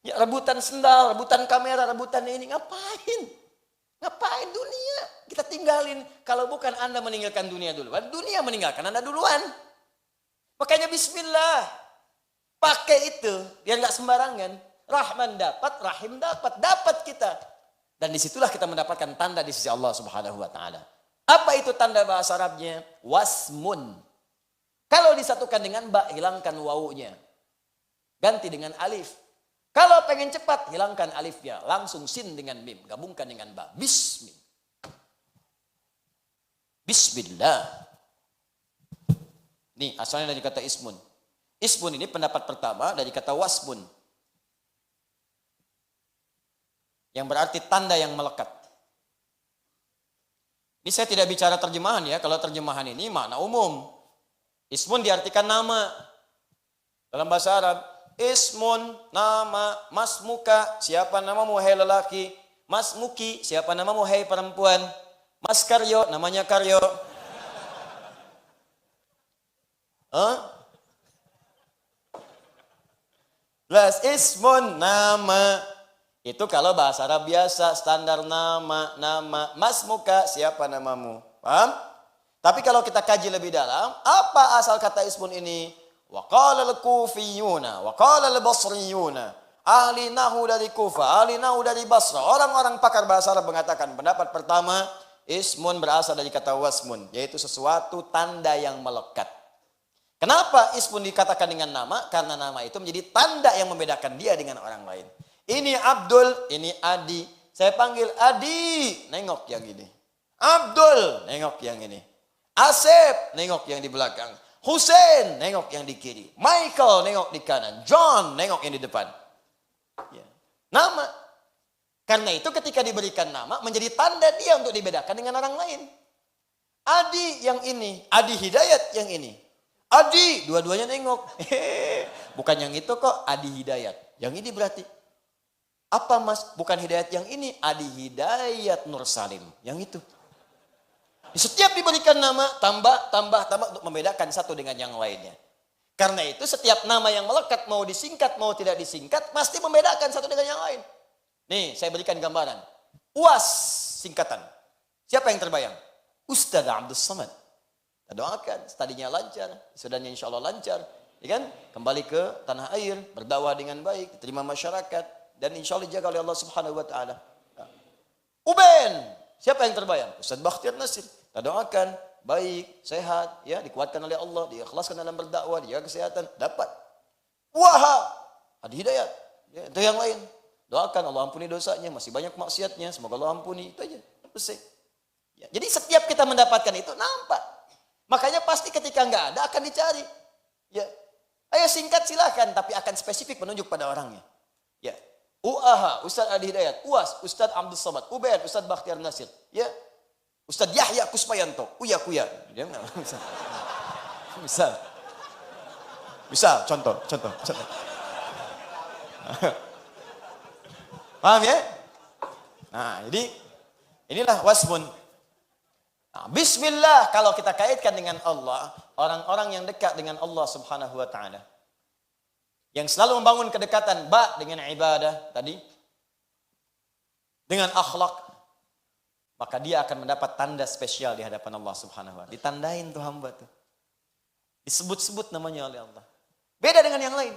[SPEAKER 1] Ya, rebutan sendal, rebutan kamera, rebutan ini. Ngapain? Ngapain dunia? Kita tinggalin. Kalau bukan Anda meninggalkan dunia duluan, dunia meninggalkan Anda duluan. Makanya bismillah. Pakai itu. Biar gak sembarangan. Rahman dapat, Rahim dapat. Dapat kita. Dan disitulah kita mendapatkan tanda di sisi Allah Subhanahu Wa Taala. Apa itu tanda bahasa Arabnya? Wasmun. Kalau disatukan dengan ba, hilangkan wawunya. Ganti dengan alif. Kalau pengen cepat, hilangkan alifnya. Langsung sin dengan mim. Gabungkan dengan ba. Bismillah. Bismillah. Nih, asalnya dari kata ismun. Ismun ini pendapat pertama dari kata wasmun. Yang berarti tanda yang melekat. Ini saya tidak bicara terjemahan ya. Kalau terjemahan ini makna umum. Ismun diartikan nama. Dalam bahasa Arab. Ismun, nama, masmuka, siapa namamu hai lelaki, masmuki, siapa namamu hai perempuan, mas Karyo, namanya Karyo. Plus ismun, nama. Itu kalau bahasa Arab biasa, standar nama, masmuka, siapa namamu. Paham? Tapi kalau kita kaji lebih dalam, apa asal kata ismun ini? Wa qala al-Kufiyuna, wa qala al-Basriyuna. Ahli nahu dari Kufa, ahli nahu dari Basra. Orang-orang pakar bahasa Arab mengatakan pendapat pertama, ismun berasal dari kata wasmun, yaitu sesuatu tanda yang melekat. Kenapa ismun dikatakan dengan nama? Karena nama itu menjadi tanda yang membedakan dia dengan orang lain. Ini Abdul, ini Adi. Saya panggil Adi, nengok yang ini. Abdul, nengok yang ini. Asep, nengok yang di belakang. Hussein, nengok yang di kiri. Michael, nengok di kanan. John, nengok yang di depan. Ya. Nama. Karena itu ketika diberikan nama menjadi tanda dia untuk dibedakan dengan orang lain. Adi yang ini, Adi Hidayat yang ini. Adi, dua-duanya nengok. Bukan yang itu kok, Adi Hidayat. Yang ini berarti, apa mas? Bukan Hidayat yang ini, Adi Hidayat Nur Salim. Yang itu. Setiap diberikan nama, tambah untuk membedakan satu dengan yang lainnya. Karena itu setiap nama yang melekat, mau disingkat, mau tidak disingkat, pasti membedakan satu dengan yang lain. Nih, saya berikan gambaran. UAS singkatan. Siapa yang terbayang? Ustadz Abdul Samad. Kita doakan, studinya lancar, sudahnya insya Allah lancar. Ya kan? Kembali ke tanah air, berdakwah dengan baik, diterima masyarakat, dan insya Allah dijaga oleh Allah Subhanahu Wa Taala. Uben, siapa yang terbayang? Ustadz Bakhtiar Nasir. Kita doakan, baik, sehat, ya dikuatkan oleh Allah, diikhlaskan dalam berdakwah, dijaga kesehatan, dapat. Wahab, Adi Hidayat, ya, itu yang lain. Doakan Allah ampuni dosanya, masih banyak maksiatnya, semoga Allah ampuni, itu aja. Selesai. Ya, jadi setiap kita mendapatkan itu nampak. Makanya pasti ketika nggak ada akan dicari. Ya, ayo singkat silakan, tapi akan spesifik menunjuk pada orangnya. Ya, UAH, Ustadz Adi Hidayat, UAS, Ustadz Abdul Samad, UBN, Ustadz Bakhtiar Nasir. Ya, Ustadz Yahya Kusmayanto, Kuya. Dia misal, contoh. Paham ya? Nah, jadi inilah wasmun. Nah, bismillah kalau kita kaitkan dengan Allah, orang-orang yang dekat dengan Allah Subhanahu wa taala. Yang selalu membangun kedekatan dengan ibadah tadi, dengan akhlak, maka dia akan mendapat tanda spesial di hadapan Allah Subhanahu wa taala. Ditandain tuh hamba tuh. Disebut-sebut namanya oleh Allah. Beda dengan yang lain.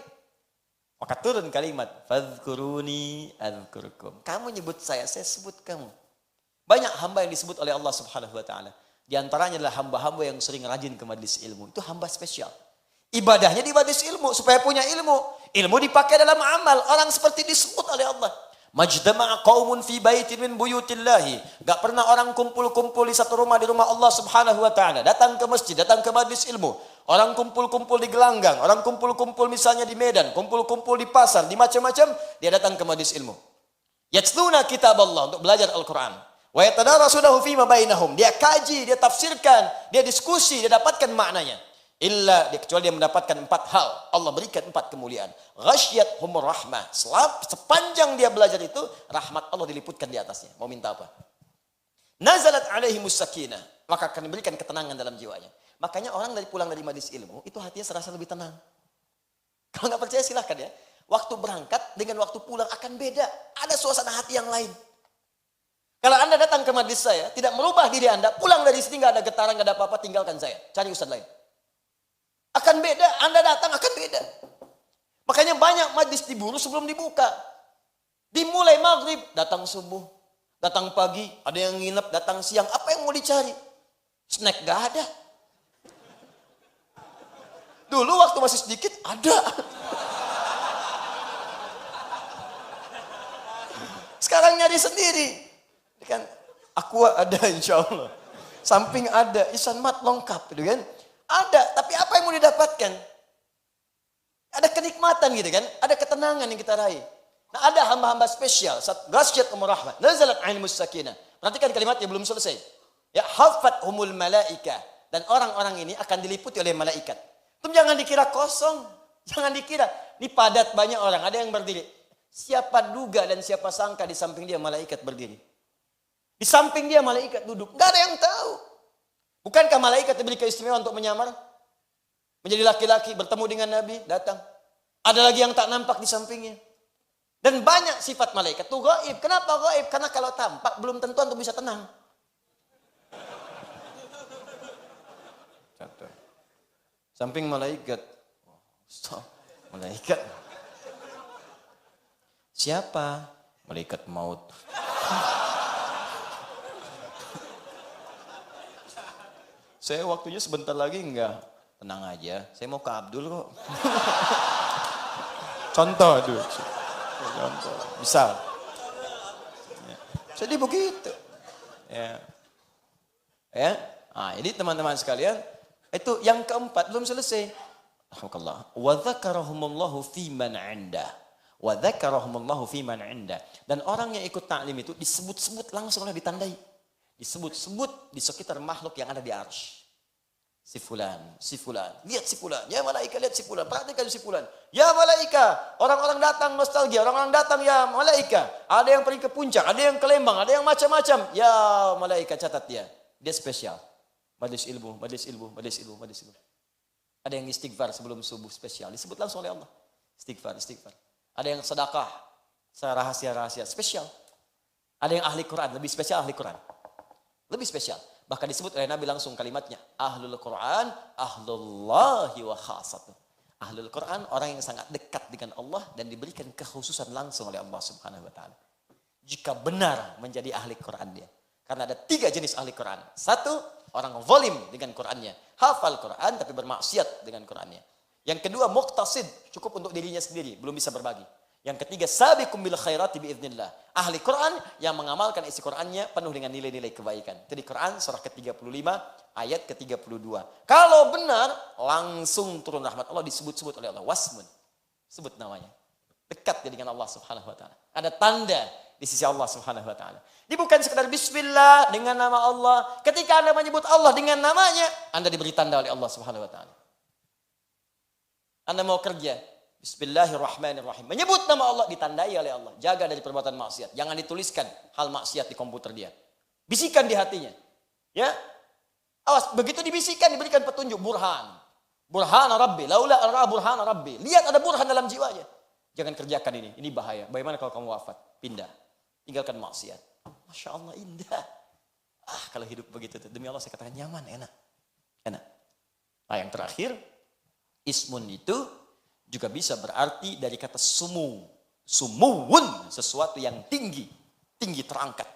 [SPEAKER 1] Maka turun kalimat, fadhkuruni adzkurkum. Kamu nyebut saya sebut kamu. Banyak hamba yang disebut oleh Allah Subhanahu wa taala. Di antaranya adalah hamba-hamba yang sering rajin ke majelis ilmu. Itu hamba spesial. Ibadahnya di majelis ilmu supaya punya ilmu. Ilmu dipakai dalam amal. Orang seperti disebut oleh Allah. Majtama'a qaumun fi baitin min buyutillahi. Gak pernah orang kumpul-kumpul di satu rumah di rumah Allah Subhanahu wa taala. Datang ke masjid, datang ke majelis ilmu. Orang kumpul-kumpul di gelanggang, orang kumpul-kumpul misalnya di Medan, kumpul-kumpul di pasar, di macam-macam, dia datang ke majelis ilmu. Yatluna kitab Allah untuk belajar Al-Qur'an. Wa yatadarasunahu fima bainahum. Dia kaji, dia tafsirkan, dia diskusi, dia dapatkan maknanya. Kecuali dia mendapatkan 4 hal. Allah berikan 4 kemuliaan. Ghasyiyat humur rahmah. Sepanjang dia belajar itu, rahmat Allah diliputkan di atasnya. Mau minta apa? Nazalat alaihimus sakinah. Maka akan diberikan ketenangan dalam jiwanya. Makanya orang pulang dari majelis ilmu, itu hatinya serasa lebih tenang. Kalau nggak percaya silahkan ya. Waktu berangkat dengan waktu pulang akan beda. Ada suasana hati yang lain. Kalau Anda datang ke majelis saya, tidak merubah diri Anda, pulang dari sini nggak ada getaran, nggak ada apa-apa, tinggalkan saya. Cari ustadz lain. Akan beda, Anda datang akan beda. Makanya banyak majelis diburu sebelum dibuka. Dimulai maghrib, datang subuh. Datang pagi, ada yang nginep, datang siang. Apa yang mau dicari? Snack nggak ada. Dulu waktu masih sedikit, ada. Sekarang nyari sendiri. Kan, Aqua ada insya Allah. Samping ada, Ihsan Mat lengkap. Gitu kan. Ada, tapi apa yang mau didapatkan? Ada kenikmatan gitu kan. Ada ketenangan yang kita raih. Nah ada hamba-hamba spesial. Ghasyiyat umur rahmat. Nazalat ilmus sakinah. Perhatikan kalimatnya belum selesai. Ya hafat humul malaika. Dan orang-orang ini akan diliputi oleh malaikat. Itu jangan dikira kosong. Jangan dikira. Ini padat banyak orang. Ada yang berdiri. Siapa duga dan siapa sangka di samping dia malaikat berdiri. Di samping dia malaikat duduk. Gak ada yang tahu. Bukankah malaikat diberi keistimewaan untuk menyamar? Menjadi laki-laki bertemu dengan Nabi. Datang. Ada lagi yang tak nampak di sampingnya. Dan banyak sifat malaikat. Itu gaib. Kenapa gaib? Karena kalau tampak belum tentu untuk bisa tenang. Samping malaikat. Malaikat. Siapa? Malaikat maut. Saya waktunya sebentar lagi enggak. Tenang aja. Saya mau ke Abdul kok. Contoh dulu. Contoh. Misal. Ya. Jadi begitu. Ya. Ya. Nah, ini teman-teman sekalian. Itu yang keempat belum selesai. Alhamdulillah. Wa dzakarahumullahu fi man 'indah. Wa dzakarahumullahu fi man 'inda. Dan orang yang ikut ta'lim itu disebut-sebut langsung oleh ditandai. Disebut-sebut di sekitar makhluk yang ada di arsy. Si fulan, lihat si fulan, ya malaika lihat si fulan, perhatikan si fulan, ya malaika, orang-orang datang nostalgia, orang-orang datang ya malaika, ada yang pergi ke puncak, ada yang ke Lembang, ada yang macam-macam, ya malaika catat dia spesial, majlis ilmu, ada yang istighfar sebelum subuh spesial, disebut langsung oleh Allah, istighfar, ada yang sedekah, rahasia spesial, ada yang ahli Quran, lebih spesial ahli Quran, lebih spesial. Bahkan disebut oleh Nabi langsung kalimatnya, Ahlul Quran, Ahlullahi wa khasatuh. Ahlul Quran, orang yang sangat dekat dengan Allah dan diberikan kekhususan langsung oleh Allah Subhanahu wa ta'ala. Jika benar menjadi ahli Quran dia. Karena ada 3 jenis ahli Quran. 1, orang zalim dengan Qurannya. Hafal Quran tapi bermaksiat dengan Qurannya. Yang kedua, muqtasid, cukup untuk dirinya sendiri, belum bisa berbagi. Yang ketiga, sabiqum bil khairati biiznillah. Ahli Quran yang mengamalkan isi Qurannya penuh dengan nilai-nilai kebaikan. Itu di Quran surah ke-35 ayat ke-32. Kalau benar, langsung turun rahmat Allah, disebut-sebut oleh Allah. Wasmun. Sebut namanya. Dekat dia dengan Allah Subhanahu wa ta'ala. Ada tanda di sisi Allah Subhanahu wa ta'ala. Ini bukan sekedar bismillah dengan nama Allah. Ketika Anda menyebut Allah dengan namanya, Anda diberi tanda oleh Allah Subhanahu wa ta'ala. Anda mau kerja, Bismillahirrahmanirrahim. Menyebut nama Allah, ditandai oleh Allah. Jaga dari perbuatan maksiat. Jangan dituliskan hal maksiat di komputer dia. Bisikan di hatinya. Ya. Awas, begitu dibisikkan diberikan petunjuk burhan. Burhana Rabbi, laula ara burhana Rabbi. Lihat ada burhan dalam jiwanya. Jangan kerjakan ini. Ini bahaya. Bagaimana kalau kamu wafat? Pindah. Tinggalkan maksiat. Masya Allah, indah. Kalau hidup begitu, demi Allah saya katakan nyaman, enak. Nah, yang terakhir, ismun itu juga bisa berarti dari kata sumu. Sumuwun, sesuatu yang tinggi. Tinggi terangkat.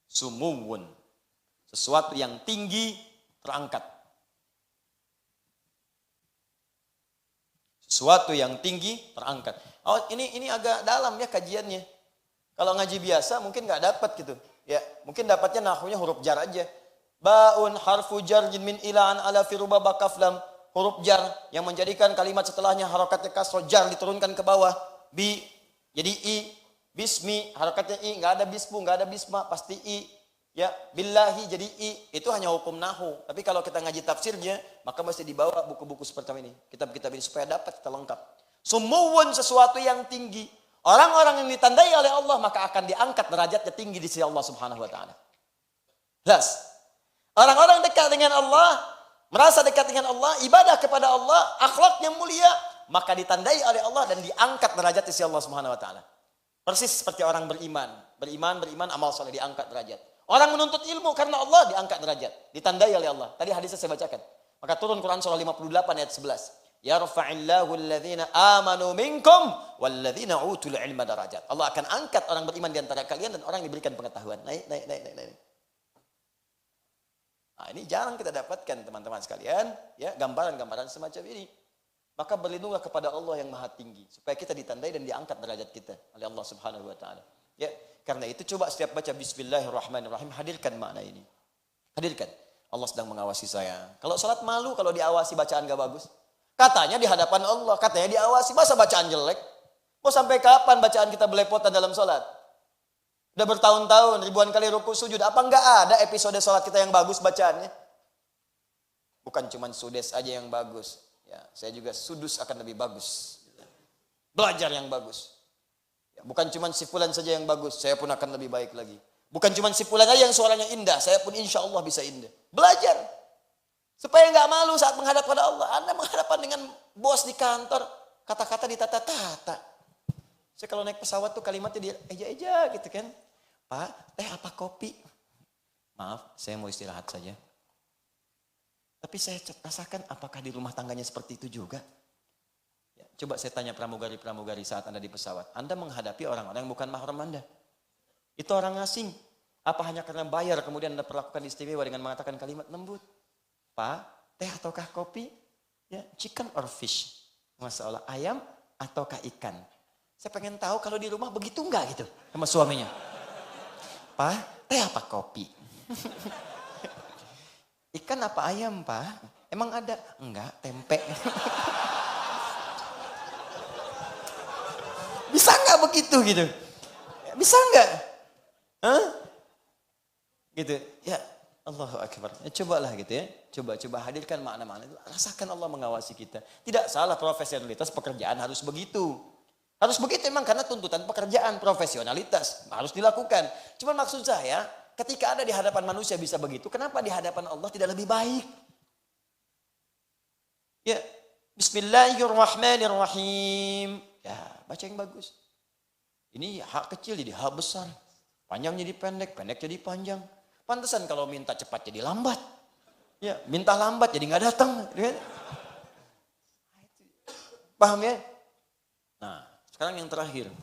[SPEAKER 1] Sumuwun. Sesuatu yang tinggi terangkat. Sesuatu yang tinggi terangkat. Oh, ini agak dalam ya kajiannya. Kalau ngaji biasa mungkin nggak dapat gitu. Ya, mungkin dapatnya nahwunya huruf jar aja. Ba'un harfu jar min ilaan ala fi rubaba kaflam. Huruf jar yang menjadikan kalimat setelahnya harakatnya kasroh, jar diturunkan ke bawah. Bi jadi i. Bismi harakatnya i, enggak ada bismu, enggak ada bisma, pasti i. Ya, billahi jadi i. Itu hanya hukum nahwu. Tapi kalau kita ngaji tafsirnya, maka mesti dibawa buku-buku seperti ini. Kitab-kitab ini supaya dapat kita lengkap. Sumuwun, sesuatu yang tinggi. Orang-orang yang ditandai oleh Allah maka akan diangkat derajatnya tinggi di sisi Allah Subhanahu wa taala. Jelas. Orang-orang dekat dengan Allah, merasa dekat dengan Allah, ibadah kepada Allah, akhlaknya mulia, maka ditandai oleh Allah dan diangkat derajat di sisi Allah Subhanahu wa taala. Persis seperti orang beriman, amal soleh diangkat derajat. Orang menuntut ilmu karena Allah diangkat derajat, ditandai oleh Allah. Tadi hadisnya saya bacakan. Maka turun Quran surah 58 ayat 11. Yarfa'illahu alladhina amanu minkum walladhina utul ilma darajat. Allah akan angkat orang beriman di antara kalian dan orang yang diberikan pengetahuan. Naik. Nah, ini jarang kita dapatkan teman-teman sekalian, ya, gambaran-gambaran semacam ini. Maka berlindunglah kepada Allah yang Maha Tinggi supaya kita ditandai dan diangkat derajat kita oleh Allah Subhanahu wa taala. Ya, karena itu coba setiap baca bismillahirrahmanirrahim hadirkan makna ini. Hadirkan. Allah sedang mengawasi saya. Kalau salat malu kalau diawasi bacaan gak bagus. Katanya di hadapan Allah, katanya diawasi, masa bacaan jelek? Mau sampai kapan bacaan kita belepotan dalam salat? Udah bertahun-tahun, ribuan kali ruku sujud. Apa enggak ada episode sholat kita yang bagus bacaannya? Bukan cuma sudes aja yang bagus. Ya, saya juga sudus akan lebih bagus. Belajar yang bagus. Ya, bukan cuma si fulan saja yang bagus, saya pun akan lebih baik lagi. Bukan cuma si fulan aja yang suaranya indah, saya pun insya Allah bisa indah. Belajar. Supaya enggak malu saat menghadap pada Allah. Anda menghadapan dengan bos di kantor, kata-kata ditata-tata. Saya kalau naik pesawat tuh kalimatnya dia eja-eja gitu kan. Pak, teh apa kopi? Maaf, saya mau istirahat saja. Tapi saya rasakan apakah di rumah tangganya seperti itu juga? Ya, coba saya tanya pramugari-pramugari saat Anda di pesawat. Anda menghadapi orang-orang yang bukan mahram Anda. Itu orang asing. Apa hanya karena bayar kemudian Anda perlakukan istimewa dengan mengatakan kalimat lembut? Pak, teh ataukah kopi? Ya, chicken or fish? Masalah ayam ataukah ikan? Saya pengen tahu kalau di rumah begitu enggak gitu sama suaminya. Pak, teh apa kopi? Ikan apa ayam, Pak? Emang ada? Enggak, tempe. Bisa nggak begitu gitu? Bisa nggak? Hah? Gitu. Ya Allahu Akbar. Ya, cobalah gitu ya. Coba hadirkan makna-makna itu. Rasakan Allah mengawasi kita. Tidak salah profesionalitas pekerjaan harus begitu. Harus begitu memang karena tuntutan pekerjaan, profesionalitas harus dilakukan. Cuma maksud saya, ketika ada di hadapan manusia bisa begitu, kenapa di hadapan Allah tidak lebih baik? Ya, Bismillahirrahmanirrahim. Ya, baca yang bagus. Ini hak kecil jadi hak besar. Panjang jadi pendek, pendek jadi panjang. Pantesan kalau minta cepat jadi lambat. Ya, minta lambat jadi nggak datang. Paham ya? Nah, sekarang yang terakhir.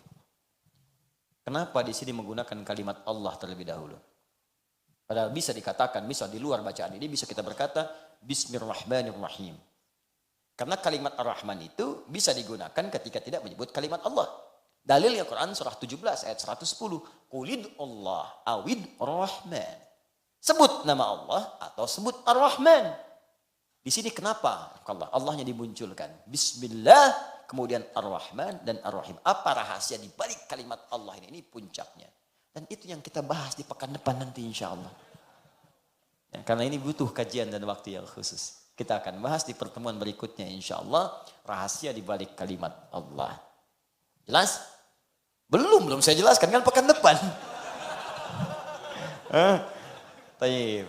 [SPEAKER 1] Kenapa di sini menggunakan kalimat Allah terlebih dahulu? Padahal bisa dikatakan, bisa di luar bacaan ini bisa kita berkata Bismillahirrahmanirrahim. Karena kalimat Ar-Rahman itu bisa digunakan ketika tidak menyebut kalimat Allah. Dalilnya Quran surah 17 ayat 110. Qulid Allah awid Rahman. Sebut nama Allah atau sebut Ar-Rahman. Di sini kenapa Allahnya dimunculkan? Bismillah, kemudian Ar-Rahman dan Ar-Rahim. Apa rahasia di balik kalimat Allah ini? Ini puncaknya. Dan itu yang kita bahas di pekan depan nanti insya Allah. Ya, karena ini butuh kajian dan waktu yang khusus. Kita akan bahas di pertemuan berikutnya insya Allah. Rahasia di balik kalimat Allah. Jelas? Belum saya jelaskan kan pekan depan. Tayyib.